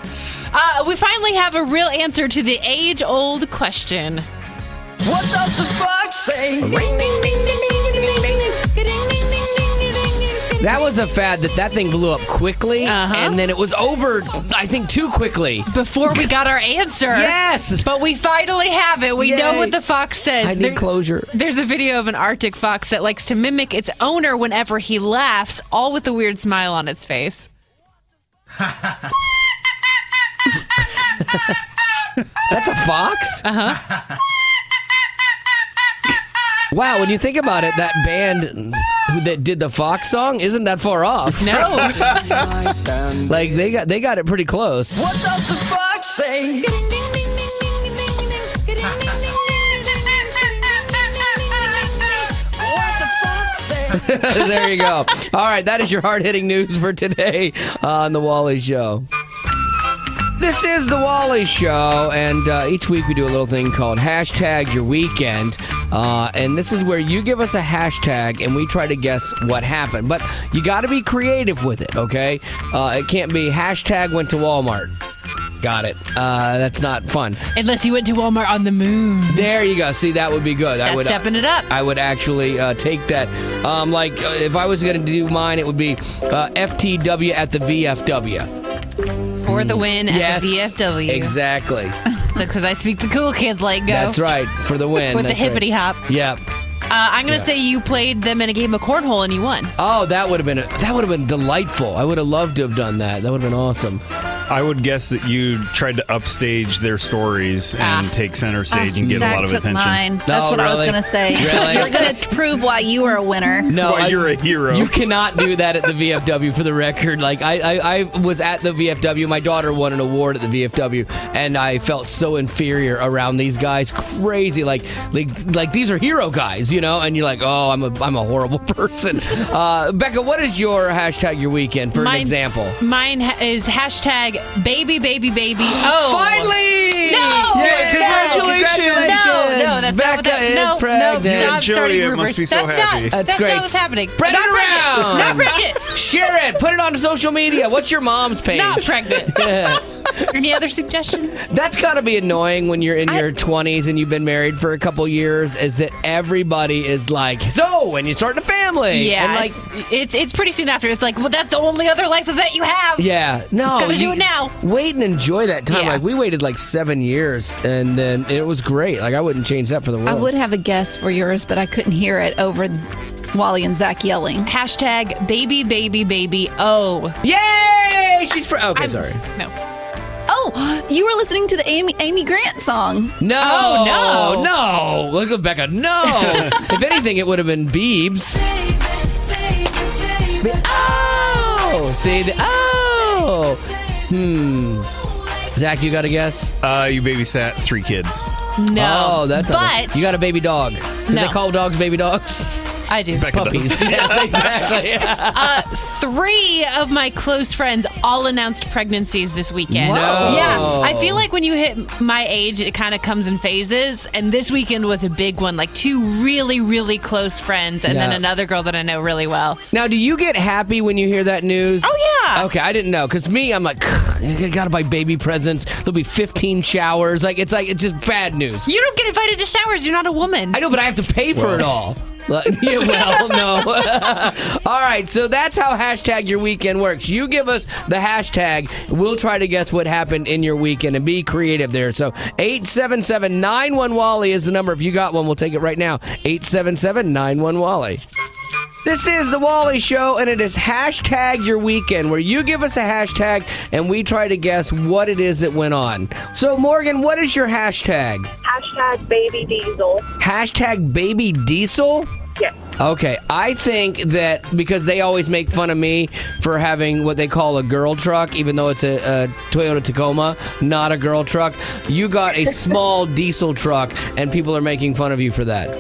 We finally have a real answer to the age-old question. What does the fuck say? Ring, ding, ding, ding, ding, ding, ding, ding, ding, ding, ding, ding, ding, ding, That was a fad that thing blew up quickly, and then it was over, I think, too quickly. Before we got our answer. Yes! But we finally have it. We know what the fox says. I need closure. There's a video of an Arctic fox that likes to mimic its owner whenever he laughs, all with a weird smile on its face. That's a fox? Wow, when you think about it, that band that did the Fox song isn't that far off. No. Like, they got it pretty close. What does the fox say? There you go. All right, that is your hard-hitting news for today on The Wally Show. This is The Wally Show, and each week we do a little thing called Hashtag Your Weekend. And this is where you give us a hashtag, and we try to guess what happened. But you got to be creative with it, okay? It can't be hashtag went to Walmart. Got it. That's not fun. Unless you went to Walmart on the moon. There you go. See, that would be good. That's stepping it up. I would actually take that. If I was going to do mine, it would be FTW at the VFW. For the win at the VFW. Exactly. Because I speak the cool kids lingo. That's right. For the win. With the hippity hop. Yep. I'm going to say you played them in a game of cornhole and you won. Oh, that would have been delightful. I would have loved to have done that. That would have been awesome. I would guess that you tried to upstage their stories and take center stage and get a lot of took attention. Mine. That's what I was really? going to say. Really? You're going to prove why you were a winner. No, Well, you're a hero. You cannot do that at the VFW, for the record. Like, I was at the VFW. My daughter won an award at the VFW, and I felt so inferior around these guys. Crazy. Like these are hero guys, you know? And you're like, oh, I'm a horrible person. Becca, what is your hashtag your weekend, for an example? Mine is hashtag baby, baby, baby. Oh. Finally! No! Yeah, congratulations! No, that's not what Becca is pregnant. No, stop starting Julia rumors. must be so happy. That's That's great. not what's happening. Spread it around. Not pregnant. Share it. Put it on social media. What's your mom's page? Not pregnant. Any other suggestions? That's got to be annoying when you're in your 20s and you've been married for a couple years, is that everybody is like, so, when you start a family. Yeah, And like, it's pretty soon after. It's like, well, that's the only other life that you have. yeah. No. Gotta do it now. Wait and enjoy that time. Yeah. Like, we waited like 7 years, and then it was great. Like, I wouldn't change that for the world. I would have a guess for yours, but I couldn't hear it over Wally and Zach yelling. Hashtag baby, baby, baby. Oh. Yay! She's okay, sorry. No. Oh, you were listening to the Amy Grant song. No. Oh, no. No. Look at Becca. No. If anything, it would have been Biebs. Oh! See? Zach, you got a guess? You babysat 3 kids. No. Oh, that's but you got a baby dog. Do No. they call dogs baby dogs? I do. Becca Puppies. does. Yes, exactly. 3 of my close friends all announced pregnancies this weekend. Whoa. Yeah, I feel like when you hit my age, it kind of comes in phases. And this weekend was a big one. Like 2 really, really close friends, and then Yeah. another girl that I know really well. Now, do you get happy when you hear that news? Oh, yeah. Okay, I didn't know. Because me, I'm like, you gotta buy baby presents. There'll be 15 showers. It's just bad news. You don't get invited to showers. You're not a woman. I know, but I have to pay for it all. Yeah, well, no. All right, so that's how hashtag your weekend works. You give us the hashtag. We'll try to guess what happened in your weekend and be creative there. So 877-91-WALLY is the number. If you got one, we'll take it right now. 877-91-WALLY. This is The Wally Show, and it is hashtag your weekend, where you give us a hashtag, and we try to guess what it is that went on. So, Morgan, what is your hashtag? Hashtag baby diesel. Hashtag baby diesel? Yes. Okay, I think that because they always make fun of me for having what they call a girl truck, even though it's a Toyota Tacoma, not a girl truck, you got a small diesel truck, and people are making fun of you for that.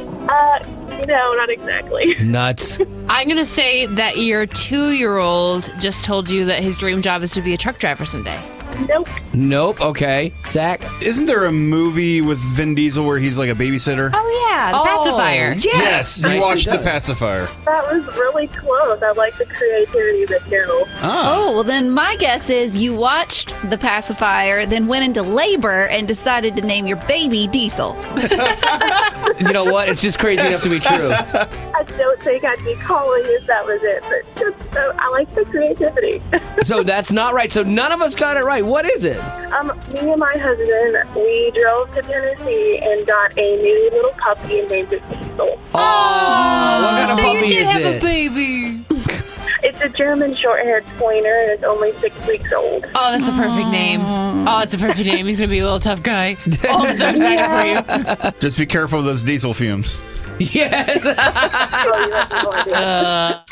No, not exactly. Nuts. I'm going to say that your 2-year-old just told you that his dream job is to be a truck driver someday. Nope. Nope, okay. Zach? Isn't there a movie with Vin Diesel where he's like a babysitter? Oh, yeah, the pacifier. Yes, you Nicely watched done. The Pacifier. That was really close. I like the creativity of the show. Oh, well, then my guess is you watched The Pacifier, then went into labor and decided to name your baby Diesel. You know what? It's just crazy enough to be true. I don't think I'd be calling if that was it, but just, so I like the creativity. So that's not right. So none of us got it right. What is it? Me and my husband, we drove to Tennessee and got a new little puppy and named it Diesel. Oh, what kind of so puppy you did is have it? a baby. It's a German short-haired pointer, and it's only 6 weeks old. Oh, that's a perfect name. Oh, it's a perfect name. He's going to be a little tough guy. Oh, I'm so excited for you. Just be careful of those diesel fumes. Yes. Oh, you have no idea.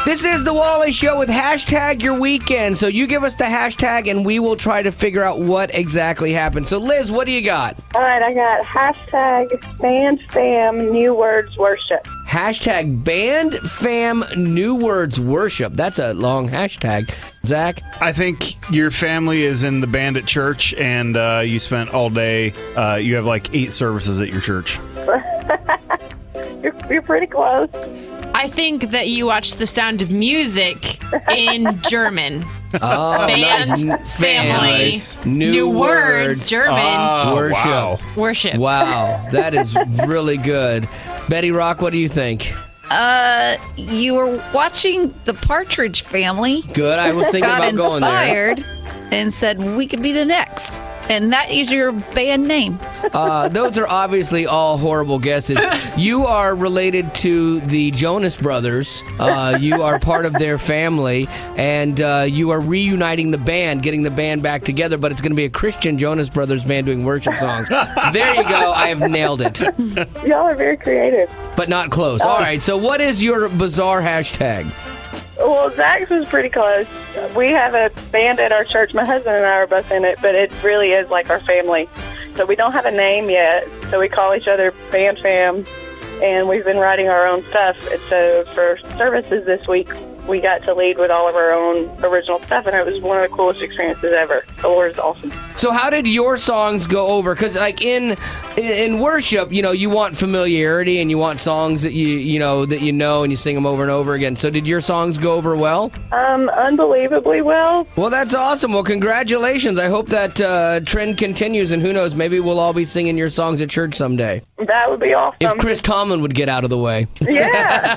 This is the Wally Show with hashtag your weekend. So you give us the hashtag and we will try to figure out what exactly happened. So Liz, what do you got? All right, I got hashtag band fam new words worship. Hashtag band fam new words worship. That's a long hashtag. Zach? I think your family is in the band at church, and you spent all day. You have like 8 services at your church. You're pretty close. I think that you watched The Sound of Music in German. Oh, Band, nice. family, Nice. new words, German, Worship. Wow. worship. Wow, that is really good. Betty Rock, what do you think? You were watching The Partridge Family. Good. I was thinking Got about going there. inspired and said we could be the next. And that is your band name. Those are obviously all horrible guesses. You are related to the Jonas Brothers. You are part of their family, and you are reuniting the band, getting the band back together, but it's going to be a Christian Jonas Brothers band doing worship songs. There you go. I have nailed it. Y'all are very creative. But not close. All right, so what is your bizarre hashtag? Well, Zach's was pretty close. We have a band at our church. My husband and I are both in it, but it really is like our family. So we don't have a name yet, so we call each other Band Fam, and we've been writing our own stuff. And so for services this week, we got to lead with all of our own original stuff, and it was one of the coolest experiences ever. The Lord is awesome. So how did your songs go over? Because like in worship, you want familiarity and you want songs that you know and you sing them over and over again. So did your songs go over well? Unbelievably well. Well, that's awesome. Well, congratulations. I hope that trend continues, and who knows, maybe we'll all be singing your songs at church someday. That would be awesome. If Chris Tomlin would get out of the way. Yeah.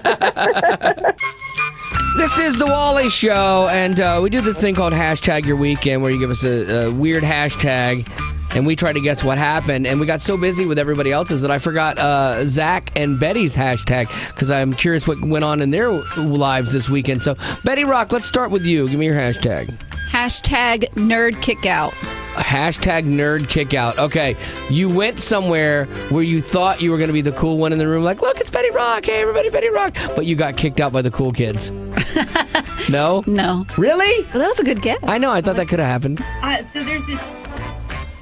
This is the Wally Show, and we do this thing called Hashtag Your Weekend, where you give us a weird hashtag, and we try to guess what happened. And we got so busy with everybody else's that I forgot Zach and Betty's hashtag, because I'm curious what went on in their lives this weekend. So, Betty Rock, let's start with you. Give me your hashtag. Hashtag nerd kickout. Hashtag nerd kickout. Okay, you went somewhere where you thought you were going to be the cool one in the room, like, look, it's Betty Rock. Hey, everybody, Betty Rock. But you got kicked out by the cool kids. No? No. Really? Well, that was a good guess. I know. I thought that could have happened. So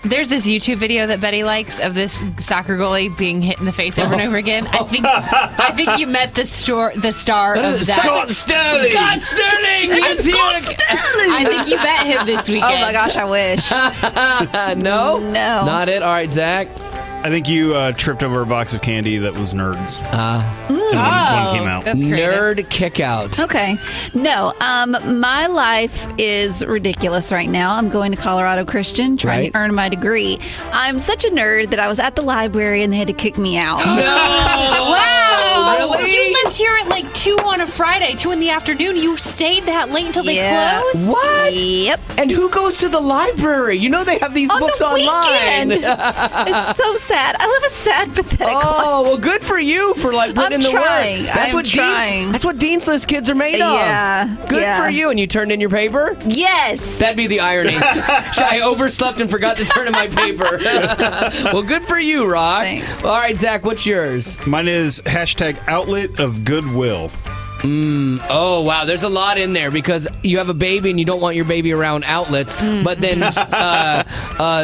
there's this YouTube video that Betty likes of this soccer goalie being hit in the face over and over again. I think you met the star of that. Scott Sterling. Scott Sterling. I think you met him this weekend. Oh my gosh, I wish. No? No. Not it? All right, Zach. I think you tripped over a box of candy that was Nerds. When it came out. That's creative. Nerd kickout. Okay. No, my life is ridiculous right now. I'm going to Colorado Christian, trying to earn my degree. I'm such a nerd that I was at the library and they had to kick me out. No! Wow! Really? You left here at like 2 on a Friday, 2 in the afternoon. You stayed that late until they closed? What? Yep. And who goes to the library? You know they have these On books the online. weekend. It's so sad. I live a sad, pathetic life. Oh, well, good for you for like putting in the trying. work. I'm trying. That's what Deansless kids are made Yeah. of. Good for you. And you turned in your paper? Yes. That'd be the irony. I overslept and forgot to turn in my paper. Well, good for you, Rock. Thanks. All right, Zach, what's yours? Mine is hashtag outlet of goodwill. Oh, wow. There's a lot in there because you have a baby and you don't want your baby around outlets. But then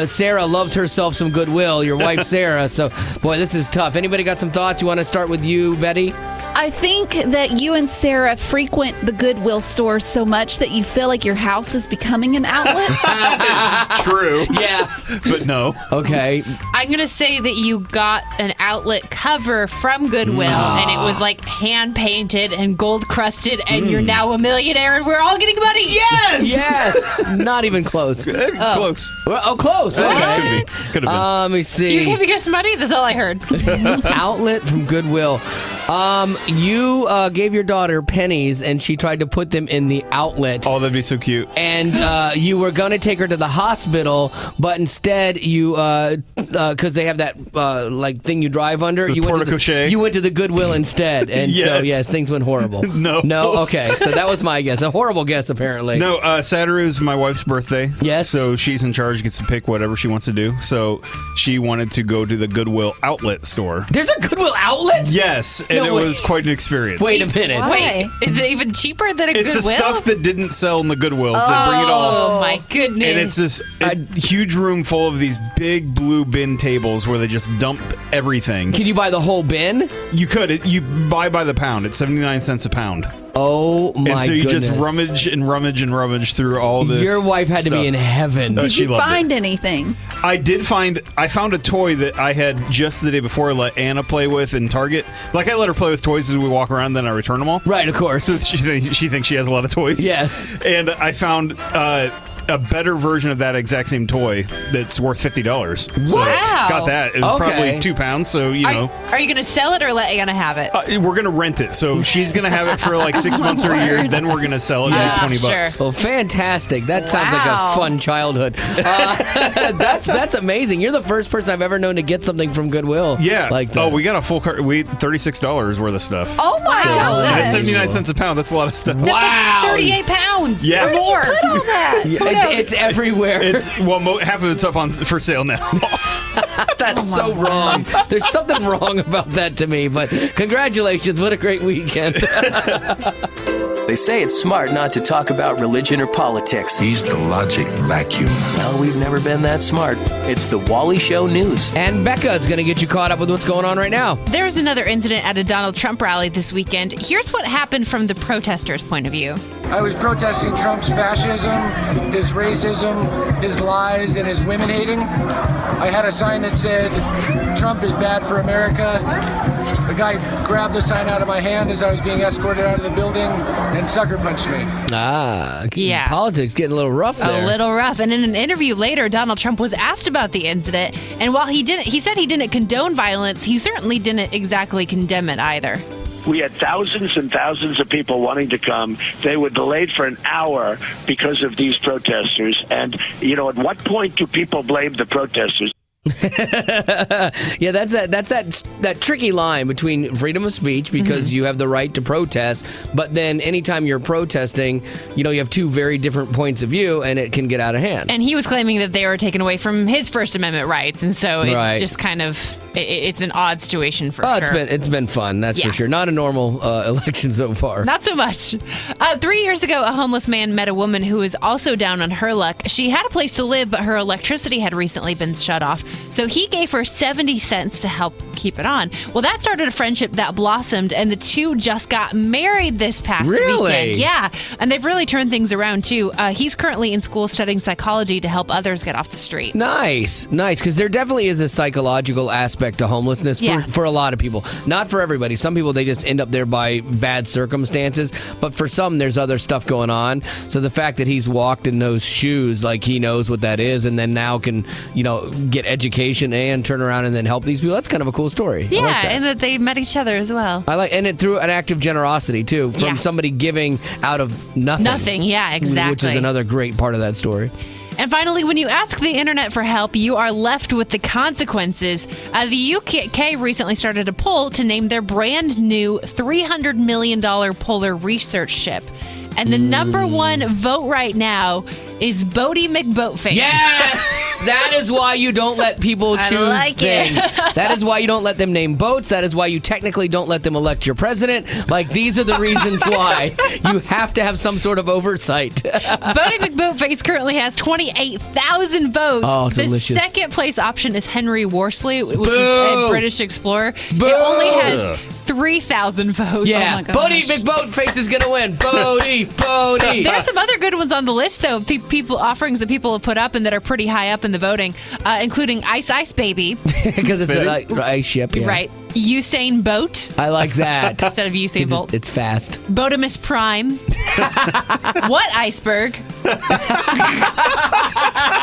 Sarah loves herself some Goodwill, your wife, Sarah. So, boy, this is tough. Anybody got some thoughts? You want to start with you, Betty? I think that you and Sarah frequent the Goodwill stores so much that you feel like your house is becoming an outlet. True. Yeah. But no. Okay. I'm going to say that you got an outlet cover from Goodwill, and it was like hand painted and gold gold crusted, and you're now a millionaire, and we're all getting money. Yes. Not even close. Close. Well, close. Okay. Could have been. Let me see. You're giving us money? That's all I heard. Outlet from Goodwill. You gave your daughter pennies, and she tried to put them in the outlet. Oh, that'd be so cute. And you were going to take her to the hospital, but instead you, because they have that like thing you drive under, you went to the Goodwill instead, and so things went horrible. No, okay, so that was my guess. A horrible guess, apparently. No, Saturday is my wife's birthday. Yes, so she's in charge, gets to pick whatever she wants to do. So she wanted to go to the Goodwill outlet store. There's a Goodwill outlet? Yes, and it was quite an experience. Wait a minute. Wait, is it even cheaper than a Goodwill? It's the stuff that didn't sell in the Goodwills. They bring it all. Oh my goodness! And it's this huge room full of these big blue bin tables where they just dump everything. Can you buy the whole bin? You could. You buy by the pound. It's 79 cents a pound. Oh my goodness! And so you just rummage and rummage and rummage through all this. Your wife had to be in heaven. Did you find anything? I found a toy that I had just the day before I let Anna play with in Target. Like, I let her play with toys as we walk around, then I return them all. Right, of course. So she thinks she has a lot of toys. Yes. And I found a better version of that exact same toy that's worth $50. So got that. It was probably £2, so you know. Are you going to sell it or let Anna have it? We're going to rent it. So she's going to have it for like 6 months or a year, then we're going to sell it at like $20. Well, fantastic. That sounds like a fun childhood. That's amazing. You're the first person I've ever known to get something from Goodwill. Yeah. Like that. Oh, we got a full cart. $36 worth of stuff. Oh my God. That's 79 cents a pound. That's a lot of stuff. Wow. 38 pounds or more. Put all that. It's everywhere. Half of it's up for sale now. That's so wrong. There's something wrong about that to me, but congratulations. What a great weekend. They say it's smart not to talk about religion or politics. He's the logic vacuum. Well, we've never been that smart. It's the Wally Show News. And Becca is going to get you caught up with what's going on right now. There's another incident at a Donald Trump rally this weekend. Here's what happened from the protesters' point of view. I was protesting Trump's fascism, his racism, his lies, and his women hating. I had a sign that said, Trump is bad for America. The guy grabbed the sign out of my hand as I was being escorted out of the building and sucker punched me. Yeah. Politics getting a little rough there. A little rough. And in an interview later, Donald Trump was asked about the incident. And while he said he didn't condone violence, he certainly didn't exactly condemn it either. We had thousands and thousands of people wanting to come. They were delayed for an hour because of these protesters. And, at what point do people blame the protesters? Yeah, that's that tricky line between freedom of speech, because you have the right to protest, but then anytime you're protesting, you have two very different points of view, and it can get out of hand. And he was claiming that they were taken away from his First Amendment rights, and so it's just kind of it's an odd situation for sure. It's been fun, that's for sure. Not a normal election so far. Not so much. 3 years ago, a homeless man met a woman who was also down on her luck. She had a place to live, but her electricity had recently been shut off. So he gave her 70 cents to help keep it on. Well, that started a friendship that blossomed, and the two just got married this past weekend. Yeah, and they've really turned things around, too. He's currently in school studying psychology to help others get off the street. Nice, because there definitely is a psychological aspect to homelessness for a lot of people. Not for everybody. Some people, they just end up there by bad circumstances, but for some, there's other stuff going on. So the fact that he's walked in those shoes, like he knows what that is, and then now can, get education and turn around and then help these people, that's kind of a cool story. Yeah, and that they met each other as well. And it through an act of generosity, too, from somebody giving out of nothing. Nothing, yeah, exactly. Which is another great part of that story. And finally, when you ask the internet for help, you are left with the consequences. The UK recently started a poll to name their brand new $300 million polar research ship. And the number one vote right now is Bodie McBoatface. Yes! That is why you don't let people choose things. That is why you don't let them name boats. That is why you technically don't let them elect your president. These are the reasons why. You have to have some sort of oversight. Bodie McBoatface currently has 28,000 votes. Oh, delicious. The second place option is Henry Worsley, which is a British explorer. It only has 3,000 votes. Yeah, oh Bodie McBoatface is going to win. Bodie. Bodie. There are some other good ones on the list, though. People offerings that people have put up and that are pretty high up in the voting, including Ice Ice Baby. Because it's an ice ship, yeah. Right. Usain Boat. I like that. Instead of Usain Bolt. It's fast. Botimus Prime. What iceberg?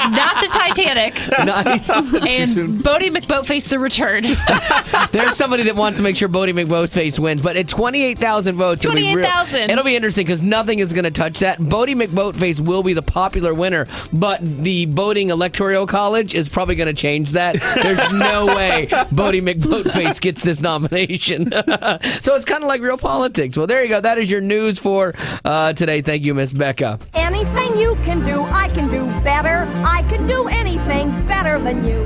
Not the Titanic. Nice. And Bodie McBoatface the Return. There's somebody that wants to make sure Bodie McBoatface wins, but at 28,000 votes, 28,000. It'll be interesting because nothing is going to touch that. Bodie McBoatface will be the popular winner, but the voting electoral college is probably going to change that. There's no way Bodie McBoatface gets this nomination. So it's kind of like real politics. Well, there you go. That is your news for today. Thank you, Miss Becca. Anything you can do, I can do better. I can do anything better than you.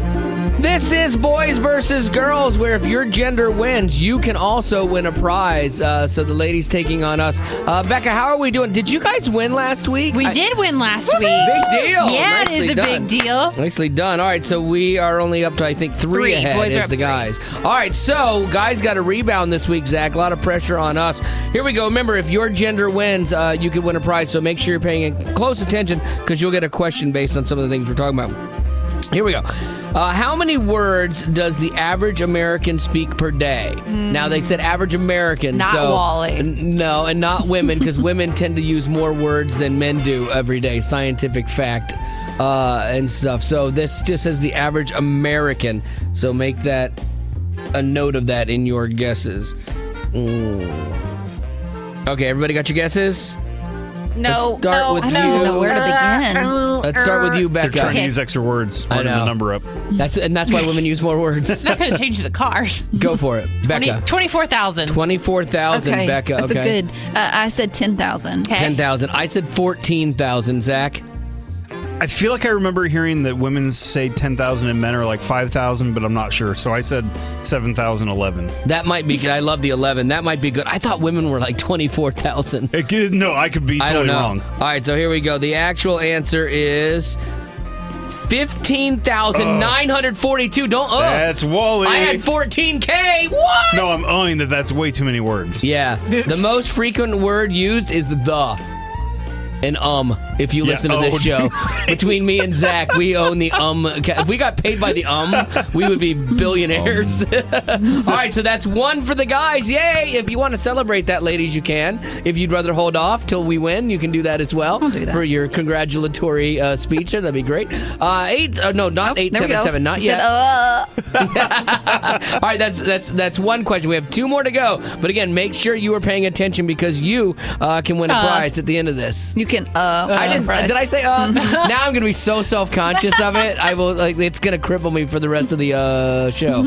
This is Boys versus Girls, where if your gender wins, you can also win a prize. So the ladies taking on us. Becca, how are we doing? Did you guys win last week? We did win last week. Big deal. Yeah, Nicely it is a done. big deal. Nicely done. All right, so we are only up to, I think, three ahead Boys are as up the guys. All right, so guys got a rebound this week, Zach. A lot of pressure on us. Here we go. Remember, if your gender wins, you can win a prize. So make sure you're paying close attention because you'll get a question based on some of the things we're talking about. Here we go. How many words does the average American speak per day? Now, they said average American. Not Wally. No, and not women, because women tend to use more words than men do every day. Scientific fact and stuff. So this just says the average American. So make that a note of that in your guesses. Okay, everybody got your guesses? No, Let's start with I don't you. know where to begin. Let's start with you, They're Becca. trying to use extra words. I Running know. the number up. That's why women use more words. It's not going to change the card. Go for it, Becca. 24,000. 24,000, Okay, Becca. that's okay. a good. I said 10,000. 10,000. I said 14,000, Zach. I feel like I remember hearing that women say 10,000 and men are like 5,000, but I'm not sure. So I said 7,011. That might be good. I love the 11. That might be good. I thought women were like 24,000. No, I could be I don't totally know. wrong. All right, so here we go. The actual answer is 15,942. That's Wally. I had 14K. What? No, I'm owing that. That's way too many words. Yeah. The most frequent word used is the. And if you listen to this show. Between me and Zach, we own the If we got paid by the we would be billionaires. All right, so that's one for the guys. Yay! If you want to celebrate that, ladies, you can. If you'd rather hold off till we win, you can do that as well. I'll do that. For your congratulatory speech there. That'd be great. Not 877. Not yet. All right, that's one question. We have two more to go. But again, make sure you are paying attention because you can win a prize at the end of this. You can. I didn't. Did I say? Now I'm gonna be so self-conscious of it. I will. It's gonna cripple me for the rest of the show.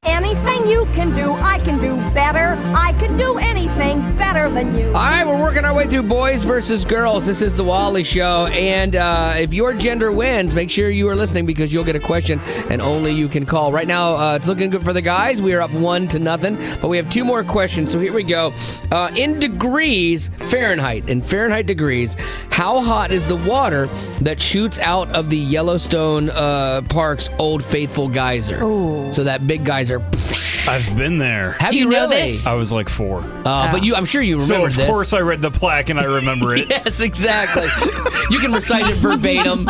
Anything you can do, I can do better. I can do anything better than you. All right, we're working our way through Boys versus Girls. This is the Wally Show, and if your gender wins, make sure you are listening because you'll get a question, and only you can call. Right now, it's looking good for the guys. We are up 1-0, but we have two more questions. So here we go. In degrees Fahrenheit, degrees, how hot is the water that shoots out of the Yellowstone Park's Old Faithful geyser? Ooh. So that big geyser. I've been there. Have Do you know really? this? I was like 4. But I'm sure you remember So, this. of course, I read the plaque and I remember it. Yes, exactly. You can recite it verbatim.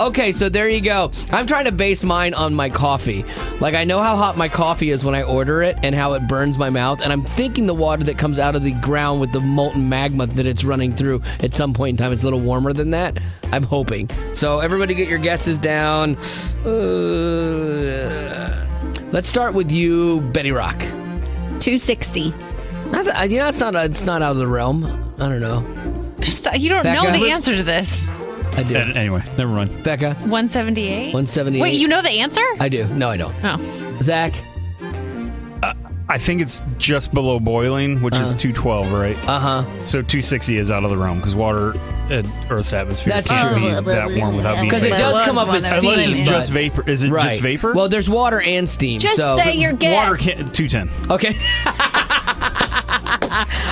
Okay, so there you go. I'm trying to base mine on my coffee. Like, I know how hot my coffee is when I order it and how it burns my mouth. And I'm thinking the water that comes out of the ground with the molten magma that it's running through at some point in time is a little warmer than that. I'm hoping. So everybody get your guesses down. Let's start with you, Betty Rock. 260. It's not out of the realm. I don't know. You don't know Becca? the answer to this. I do. Anyway, never mind. Becca? 178? 178. Wait, you know the answer? I do. No, I don't. Oh. Zach? I think it's just below boiling, which is 212, right? So 260 is out of the realm because water at Earth's atmosphere That's can't true. be that warm without being Because it vapor. does come up as steam. Unless it's just vapor. Is it Right. just vapor? Well, there's water and steam. Just so say your guess. Water can't 210. Okay.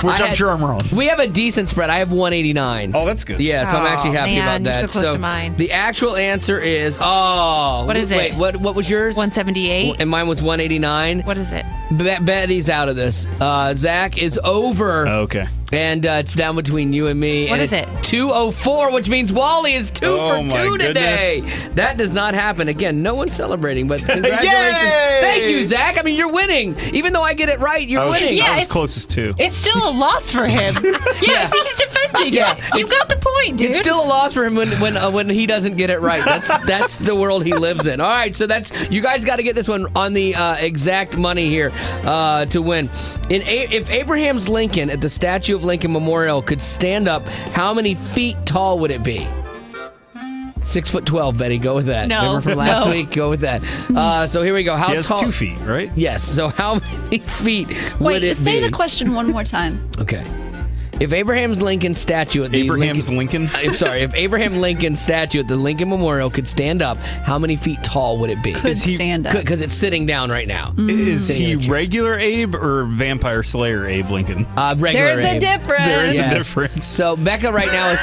Which I'm sure I'm wrong. We have a decent spread. I have 189. Oh, that's good. Yeah, so I'm actually happy man, about that. you're so close to mine. The actual answer is what is wait, it? What was yours? 178. And mine was 189. What is it? Betty's out of this. Zach is over. Okay. And it's down between you and me. What and is it's it? 204, which means Wally is 2 for 2 today. Goodness. That does not happen. Again, no one's celebrating, but congratulations. Thank you, Zach. I mean, you're winning. Even though I get it right, you're winning. Yeah, I was it's- closest too. It's still a loss for him. Yes, he's defending it. You got the point, dude. It's still a loss for him when he doesn't get it right. That's the world he lives in. All right, so you guys got to get this one on the exact money here to win. If Abraham's Lincoln at the Statue of Lincoln Memorial could stand up, how many feet tall would it be? 6'12", Betty. Go with that. No, Remember from last no. week? Go with that. So here we go. How He has tall? 2 feet, right? Yes. So how many feet would Wait, it say be? the question one more time. Okay. If Abraham's Lincoln statue at the Abraham's Lincoln? I'm sorry. If Abraham Lincoln statue at the Lincoln Memorial could stand up, how many feet tall would it be? Could stand up. Because it's sitting down right now. Is Sitting he in a chair. regular Abe or Vampire Slayer Abe Lincoln? Regular There's a Abe. difference. There is Yes. a difference. So Becca right now is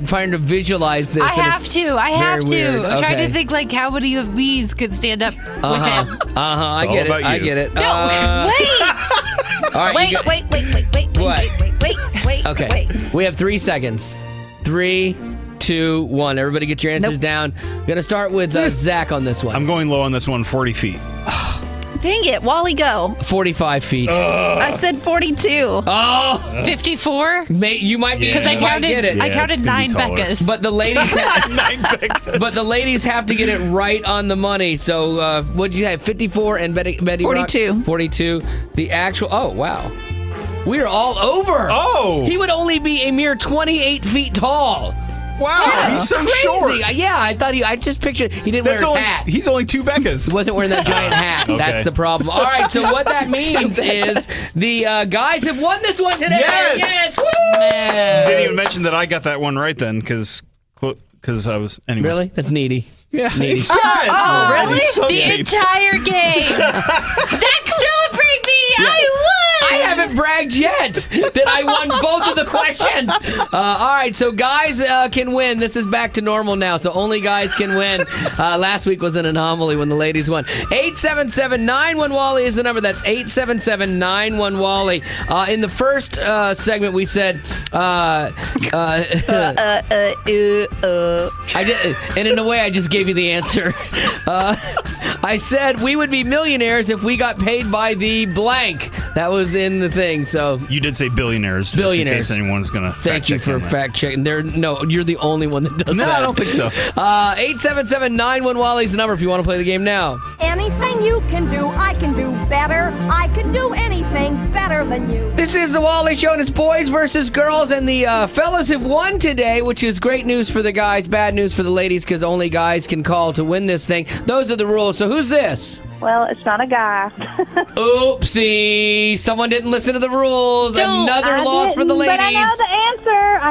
trying to visualize this. I and have it's to. I have very to. weird. I'm trying Okay. to think like how many of these could stand up with him. I all get it. about I you. get it. No, All right, you Wait, got- wait. Okay. We have 3 seconds. 3, 2, 1. Everybody get your answers down. We're going to start with Zach on this one. I'm going low on this one, 40 feet. Dang it, Wally, go. 45 feet. I said 42. Oh! 54? Mate, you might be. Because you might get it. I Yeah, counted it's gonna 9 be taller. Beccas. But the ladies, 9 Beccas. but the ladies have to get it right on the money. So what'd you have? 54 and Betty. 42. Rock? 42. The actual. Oh wow, we are all over. Oh. He would only be a mere 28 feet tall. Wow, he's so Crazy. short. Yeah, I thought I just pictured he didn't wear his hat. He's only 2 Beccas. He wasn't wearing that giant hat. Okay. That's the problem. All right, so what that means is the guys have won this one today. Yes! Woo! You didn't even mention that I got that one right then, because I was anyway. Really? That's needy. Yeah. Needy. Yes. Oh, really? It's so The neat. entire game. Zach, celebrate me. I won. I haven't bragged yet that I won both of the questions. All right, so guys can win. This is back to normal now, so only guys can win. Last week was an anomaly when the ladies won. 877-91-WALLY is the number. That's 877-91-WALLY. In the first segment, we said... I did, and in a way, I just gave you the answer. I said we would be millionaires if we got paid by the blank. That was in the thing, so... You did say billionaires, Billionaires. just in case anyone's going to Thank you for fact checking. No, you're the only one that does No, that. I don't think so. 877-91-WALLY is the number if you want to play the game now. Anything you can do, I can do better. I can do anything better than you. This is the Wally Show, and it's boys versus girls, and the fellas have won today, which is great news for the guys, bad news for the ladies, because only guys can call to win this thing. Those are the rules. So who's this? Well, it's not a guy. Oopsie. Someone didn't listen to the rules. Another loss for the ladies. But I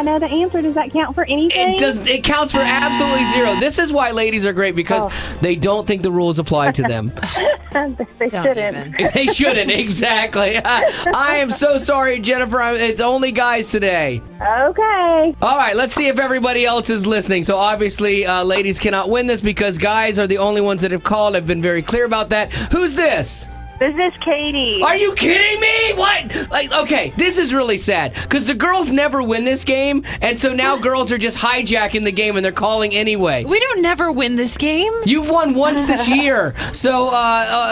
know the answer. Does that count for anything? It does. It counts for absolutely zero. This is why ladies are great, because they don't think the rules apply to them. They shouldn't. They shouldn't. Exactly. I am so sorry, Jennifer. It's only guys today. Okay. All right, let's see if everybody else is listening. So obviously, ladies cannot win this because guys are the only ones that have called. I've been very clear about that. Who's this? This is Katie. Are you kidding me? What? Okay, this is really sad because the girls never win this game, and so now girls are just hijacking the game and they're calling anyway. We don't never win this game. You've won once this year, so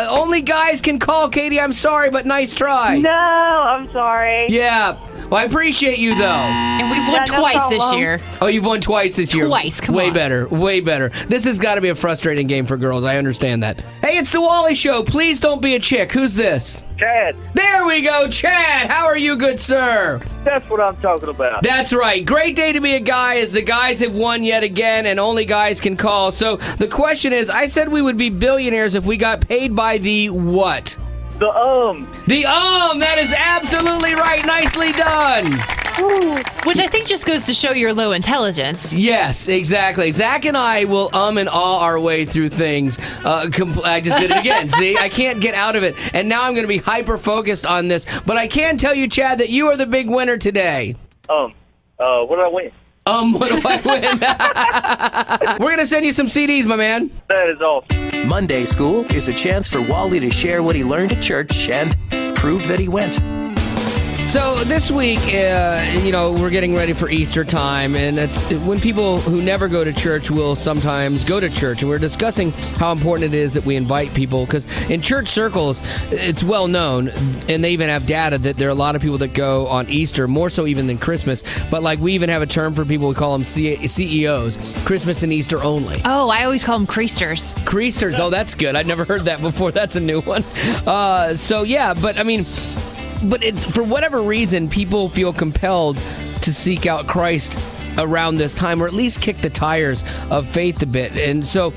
only guys can call. Katie, I'm sorry, but nice try. No, I'm sorry. Yeah. Well, I appreciate you, though. And we've won twice this year. Oh, you've won twice this year. Twice, come way on. better, way better. This has got to be a frustrating game for girls. I understand that. Hey, it's the Wally Show. Please don't be a chick. Who's this? Chad, There we go, Chad. How are you, good sir? that's what I'm talking about. That's right. Great day to be a guy as the guys have won yet again, and only guys can call. So the question is, I said we would be billionaires if we got paid by the what? The That is absolutely right. Nicely done. Which I think just goes to show your low intelligence. Yes, exactly. Zach and I will and ah our way through things. I just did it again. See, I can't get out of it. And now I'm going to be hyper-focused on this. But I can tell you, Chad, that you are the big winner today. what did I win? What do I win? We're going to send you some CDs, my man. That is awesome. Monday School is a chance for Wally to share what he learned at church and prove that he went. So this week, we're getting ready for Easter time, and it's when people who never go to church will sometimes go to church. And we're discussing how important it is that we invite people, because in church circles, it's well known, and they even have data that there are a lot of people that go on Easter, more so even than Christmas. But like we even have a term for people, we call them CEOs, Christmas and Easter only. Oh, I always call them creasters. Creasters, oh, that's good. I'd never heard that before. That's a new one. But it's, for whatever reason, people feel compelled to seek out Christ around this time, or at least kick the tires of faith a bit. And so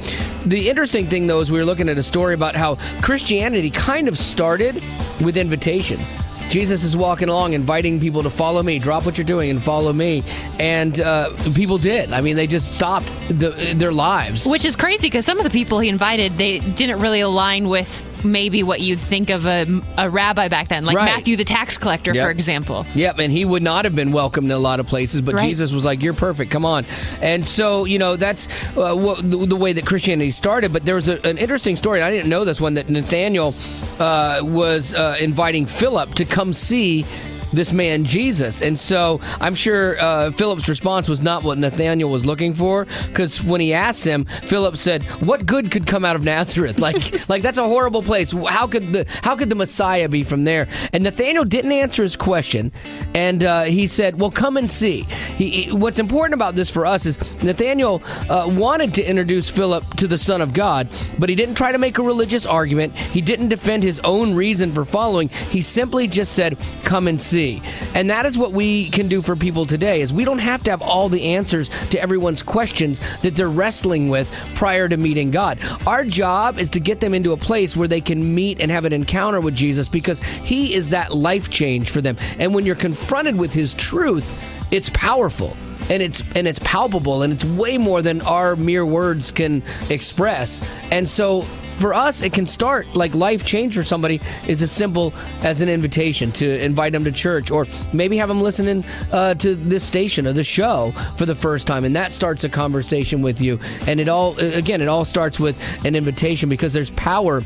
the interesting thing, though, is we were looking at a story about how Christianity kind of started with invitations. Jesus is walking along, inviting people to follow me, drop what you're doing and follow me. And people did. I mean, they just stopped their lives. Which is crazy, because some of the people he invited, they didn't really align with maybe what you'd think of a rabbi back then, like Matthew the tax collector, for example. Yep, and he would not have been welcomed in a lot of places, but Jesus was like, you're perfect, come on. And so, that's the way that Christianity started. But there was an interesting story, I didn't know this one, that Nathaniel was inviting Philip to come see this man Jesus. And so I'm sure Philip's response was not what Nathaniel was looking for, because when he asked him, Philip said, what good could come out of Nazareth? Like that's a horrible place. How could the Messiah be from there? And Nathaniel didn't answer his question, and he said, well, come and see. What's important about this for us is Nathaniel wanted to introduce Philip to the Son of God, but he didn't try to make a religious argument. He didn't defend his own reason for following. He simply just said, come and see. And that is what we can do for people today, is we don't have to have all the answers to everyone's questions that they're wrestling with prior to meeting God. Our job is to get them into a place where they can meet and have an encounter with Jesus, because he is that life change for them. And when you're confronted with his truth, it's powerful. And it's palpable, and it's way more than our mere words can express. And so for us, it can start like life change for somebody is as simple as an invitation to invite them to church, or maybe have them listening to this station or the show for the first time, and that starts a conversation with you. And it all starts with an invitation, because there's power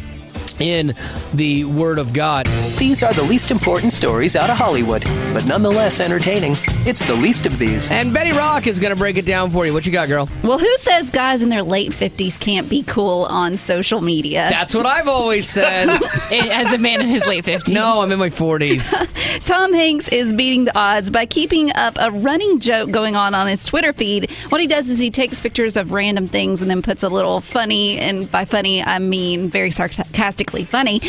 in the Word of God. These are the least important stories out of Hollywood, but nonetheless entertaining. It's the least of these. And Betty Rock is going to break it down for you. What you got, girl? Well, who says guys in their late 50s can't be cool on social media? That's what I've always said. As a man in his late 50s. No, I'm in my 40s. Tom Hanks is beating the odds by keeping up a running joke going on his Twitter feed. What he does is he takes pictures of random things and then puts a little funny, and by funny, I mean very sarcastically funny,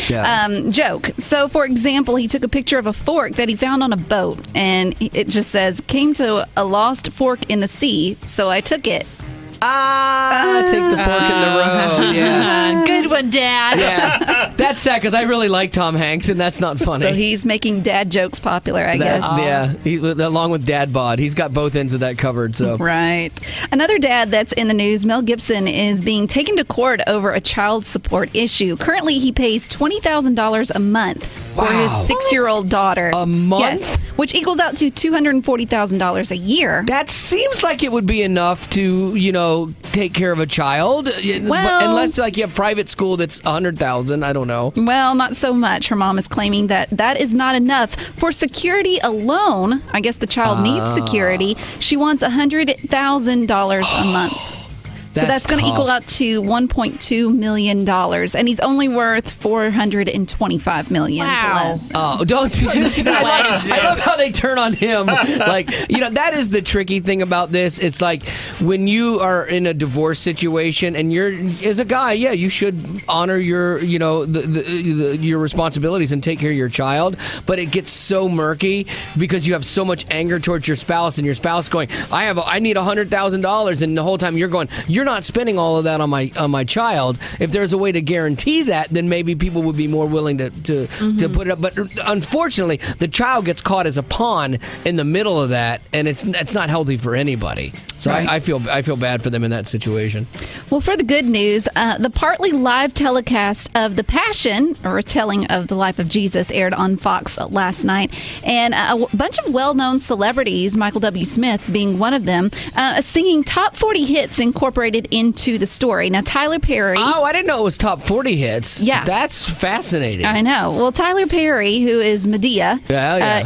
joke. So, for example, he took a picture of a fork that he found on a boat, and it just says, came to a lost fork in the sea, so I took it. Take the fork in the road. Yeah. Good one, Dad. Yeah. That's sad, because I really like Tom Hanks, and that's not funny. So he's making dad jokes popular, I guess. Yeah. Along with Dad Bod. He's got both ends of that covered. So Right. Another dad that's in the news, Mel Gibson, is being taken to court over a child support issue. Currently, he pays $20,000 a month for his 6-year-old daughter. A month? Yes, which equals out to $240,000 a year. That seems like it would be enough to, take care of a child. Well, unless you have private school that's $100,000. I don't know. Well, not so much. Her mom is claiming that is not enough. For security alone, I guess the child needs security. She wants $100,000 a month. So that's going to equal out to $1.2 million, and he's only worth $425 million. Wow! Oh, don't do that! I love how they turn on him. That is the tricky thing about this. It's like when you are in a divorce situation, and you're as a guy, you should honor your your responsibilities and take care of your child. But it gets so murky because you have so much anger towards your spouse, and your spouse going, I need $100,000, and the whole time you're going, you're not spending all of that on my child. If there's a way to guarantee that, then maybe people would be more willing to put it up. But unfortunately, the child gets caught as a pawn in the middle of that, and it's not healthy for anybody. So Right. I feel bad for them in that situation. Well, for the good news, the partly live telecast of The Passion, a retelling of the life of Jesus, aired on Fox last night. And a bunch of well-known celebrities, Michael W. Smith being one of them, singing top 40 hits incorporated into the story. Now, Tyler Perry... Oh, I didn't know it was top 40 hits. Yeah. That's fascinating. I know. Well, Tyler Perry, who is Medea,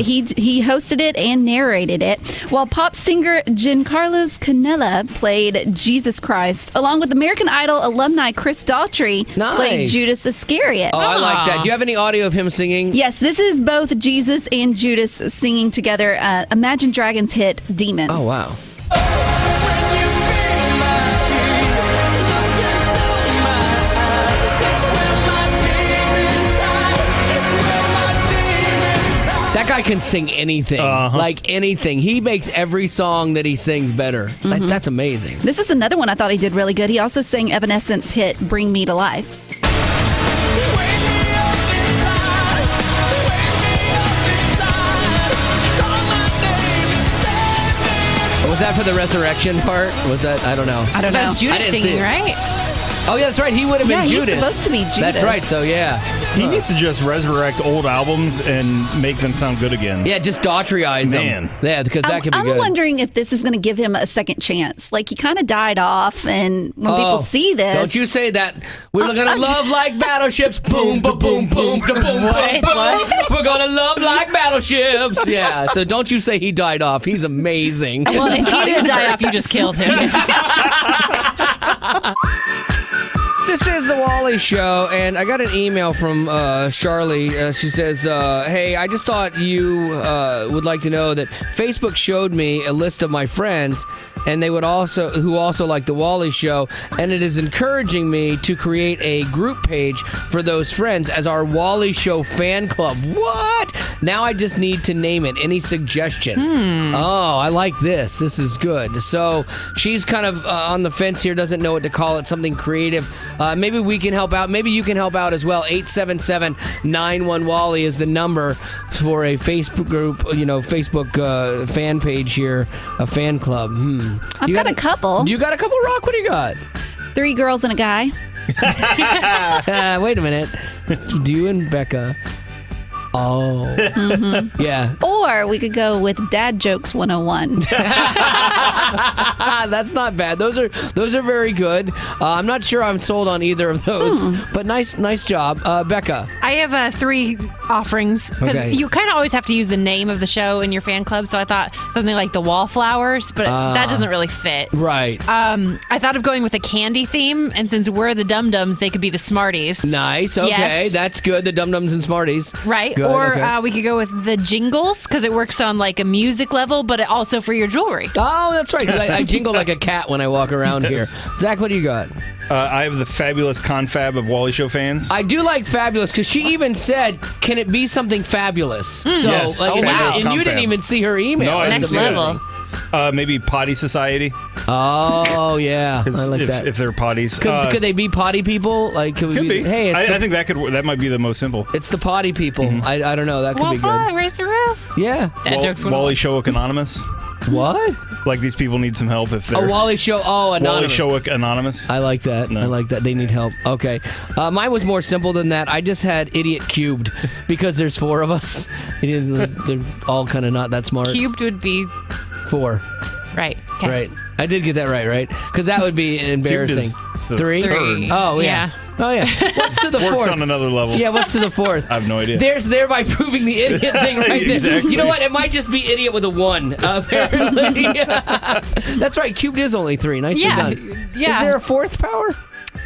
he hosted it and narrated it, while pop singer Giancarlo Canella played Jesus Christ, along with American Idol alumni Chris Daughtry played Judas Iscariot. Oh, I like that. Do you have any audio of him singing? Yes, this is both Jesus and Judas singing together Imagine Dragons hit Demons. Oh, wow. That guy can sing anything, like anything. He makes every song that he sings better. That's amazing. This is another one I thought he did really good. He also sang Evanescence hit Bring Me to Life. Was that for the resurrection part? Was that? I don't know. I don't know. That's Judas singing, right? Oh, yeah, that's right. He would have been Judas. He's supposed to be Judas. That's right. So, yeah. He needs to just resurrect old albums and make them sound good again. Yeah, just Daughtry-ize them. Yeah, because that could be good. I'm wondering if this is going to give him a second chance. Like, he kind of died off, and when people see this... Don't you say that. We're going to love like battleships. Boom, ba boom, boom, da boom, boom, boom. We're going to love like battleships. Yeah, so don't you say he died off. He's amazing. Well, if he didn't die off, you just killed him. This is the Wally Show, and I got an email from Charlie. She says, hey, I just thought you would like to know that Facebook showed me a list of my friends, and they would who also like the Wally Show, and it is encouraging me to create a group page for those friends as our Wally Show fan club. What? Now I just need to name it. Any suggestions? Oh, I like this. This is good. So she's kind of on the fence here, doesn't know what to call it, something creative. Maybe we can help out. Maybe you can help out as well. 877-91-WALLY is the number for a Facebook group, Facebook fan page here, a fan club. I've got a couple. You got a couple, Rock? What do you got? 3 girls and a guy. Wait a minute. You and Becca. Oh. Yeah. Or we could go with Dad Jokes 101. That's not bad. Those are very good. I'm not sure I'm sold on either of those, but nice job. Becca. I have 3 offerings because Okay. you kind of always have to use the name of the show in your fan club. So I thought something like the Wallflowers, but that doesn't really fit. Right. I thought of going with a candy theme, and since we're the Dum-Dums, they could be the Smarties. Nice. Okay, Yes. that's good. The Dum-Dums and Smarties. Right. Good, Or okay. we could go with the Jingles because it works on like a music level, but also for your jewelry. Oh, that's right. 'Cause I jingle like a cat when I walk around here. Zach, what do you got? I have the fabulous confab of Wally Show fans. I do like fabulous because she even said, "Can it be something fabulous?" So, Yes. like, and, Fabulous and you confab. didn't even see her email. No, I That's didn't see it. amazing. Maybe Potty Society. Oh yeah, I like that. If they're potties, Could they be potty people? Like, could we could be. Hey, I think that might be the most simple. it's the potty people. I don't know. That could be good. Raise the roof. Yeah. Dad Jokes 101. Wally Show Anonymous. What? Like these people need some help if they're A Wally Show. Oh, anonymous. Wally Show Anonymous. I like that. No. I like that. They need help. Okay. Mine was more simple than that. I just had Idiot Cubed because there's 4 of us. They're all kind of not that smart. Cubed would be 4. right. Okay. Right. I did get that right? Because that would be embarrassing. is the 3? Three. Oh, yeah. Oh, yeah. What's to the 4th? Works on another level. Yeah, what's to the 4th? I have no idea. There's thereby proving the idiot thing right there. Exactly. You know what? It might just be idiot with a 1, apparently. That's right. Cubed is only 3. Nicely done. Yeah. Is there a 4th power?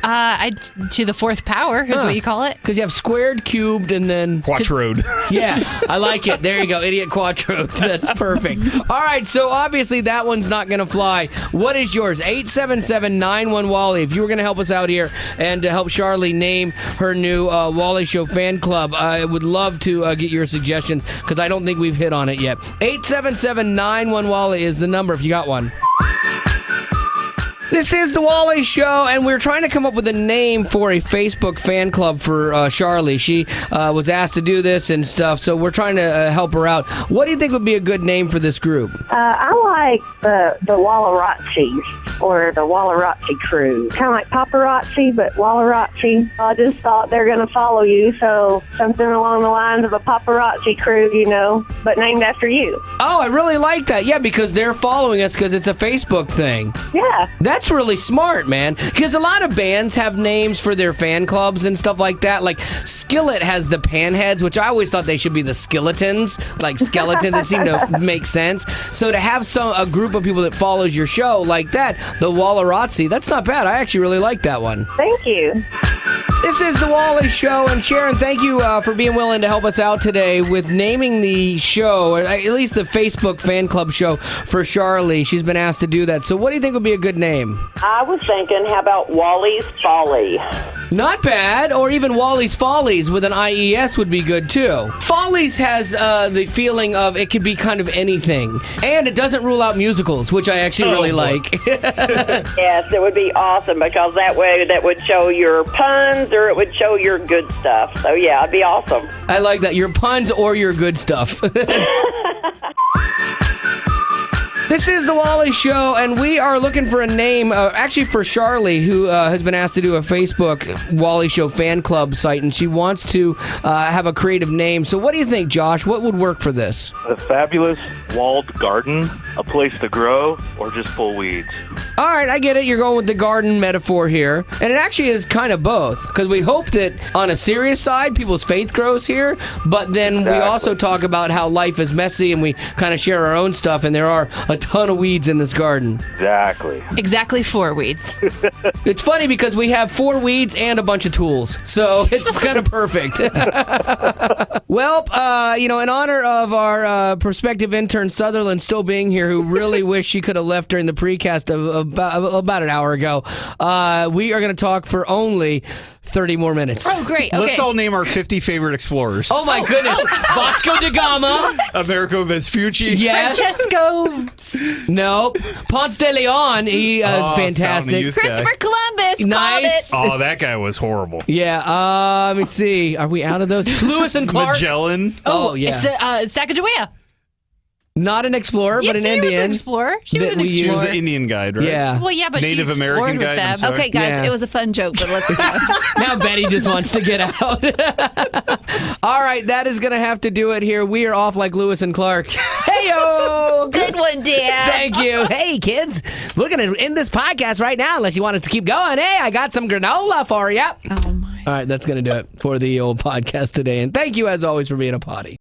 To the 4th power is what you call it. Because you have squared, cubed, and then... Quattroed. Yeah, I like it. There you go. Idiot Quattro. That's perfect. All right, so obviously that one's not going to fly. What is yours? 877-91-WALLY. If you were going to help us out here and to help Charlie name her new Wally Show fan club, I would love to get your suggestions because I don't think we've hit on it yet. 877-91-WALLY is the number if you got one. This is the Wally Show, and we're trying to come up with a name for a Facebook fan club for Charlie. She was asked to do this and stuff, so we're trying to help her out. What do you think would be a good name for this group? I like the Wallarazzis, or the Wallarazzi crew. Kind of like paparazzi, but Wallarazzi. I just thought they're going to follow you, so something along the lines of a paparazzi crew, but named after you. Oh, I really like that. Yeah, because they're following us because it's a Facebook thing. Yeah. That's really smart, man. Because a lot of bands have names for their fan clubs and stuff like that. Like Skillet has the Panheads, which I always thought they should be the Skeletons. Like skeletons, it seemed to make sense. So to have a group of people that follows your show like that, the Wallarazzi, that's not bad. I actually really like that one. Thank you. This is the Wally Show, and Sharon, thank you for being willing to help us out today with naming the show, or at least the Facebook fan club show for Charlie. She's been asked to do that. So what do you think would be a good name? I was thinking, how about Wally's Folly? Not bad, or even Wally's Follies with an IES would be good too. Follies has the feeling of it could be kind of anything, and it doesn't rule out musicals, which I actually really like. Yes, it would be awesome, because that way that would show your puns or it would show your good stuff. So yeah, it'd be awesome. I like that. Your puns or your good stuff. This is the Wally Show, and we are looking for a name, actually for Charlie, who has been asked to do a Facebook Wally Show fan club site, and she wants to have a creative name. So what do you think, Josh? What would work for this? A fabulous walled garden, a place to grow, or just full weeds? All right, I get it. You're going with the garden metaphor here. And it actually is kind of both, because we hope that on a serious side, people's faith grows here, but then we also talk about how life is messy, and we kind of share our own stuff, and there are a ton of weeds in this garden. Exactly 4 weeds. It's funny because we have 4 weeds and a bunch of tools, so it's kind of perfect. Well, in honor of our prospective intern Sutherland still being here, who really wish she could have left during the precast of about an hour ago, we are going to talk for only 30 more minutes. Oh, great. Okay. Let's all name our 50 favorite explorers. Oh, my goodness. Vasco da Gama. Americo Vespucci. Yes. Francesco. No. Ponce de Leon. He is fantastic. Christopher Columbus. Nice. Oh, that guy was horrible. Yeah. Let me see. Are we out of those? Lewis and Clark. Magellan. Oh yeah. It's Sacagawea. Not an explorer, but an Indian. She was an explorer. She was an Indian guide, right? Yeah. Well, yeah, but Native she American with guide. I'm them. sorry. Okay, guys, it was a fun joke, but let's go. Now Betty just wants to get out. All right, that is going to have to do it here. We are off like Lewis and Clark. Hey-o! Good one, Dad. Thank you. Hey, kids, we're going to end this podcast right now unless you want us to keep going. Hey, I got some granola for you. Oh, my. All right, that's going to do it for the old podcast today. And thank you, as always, for being a potty.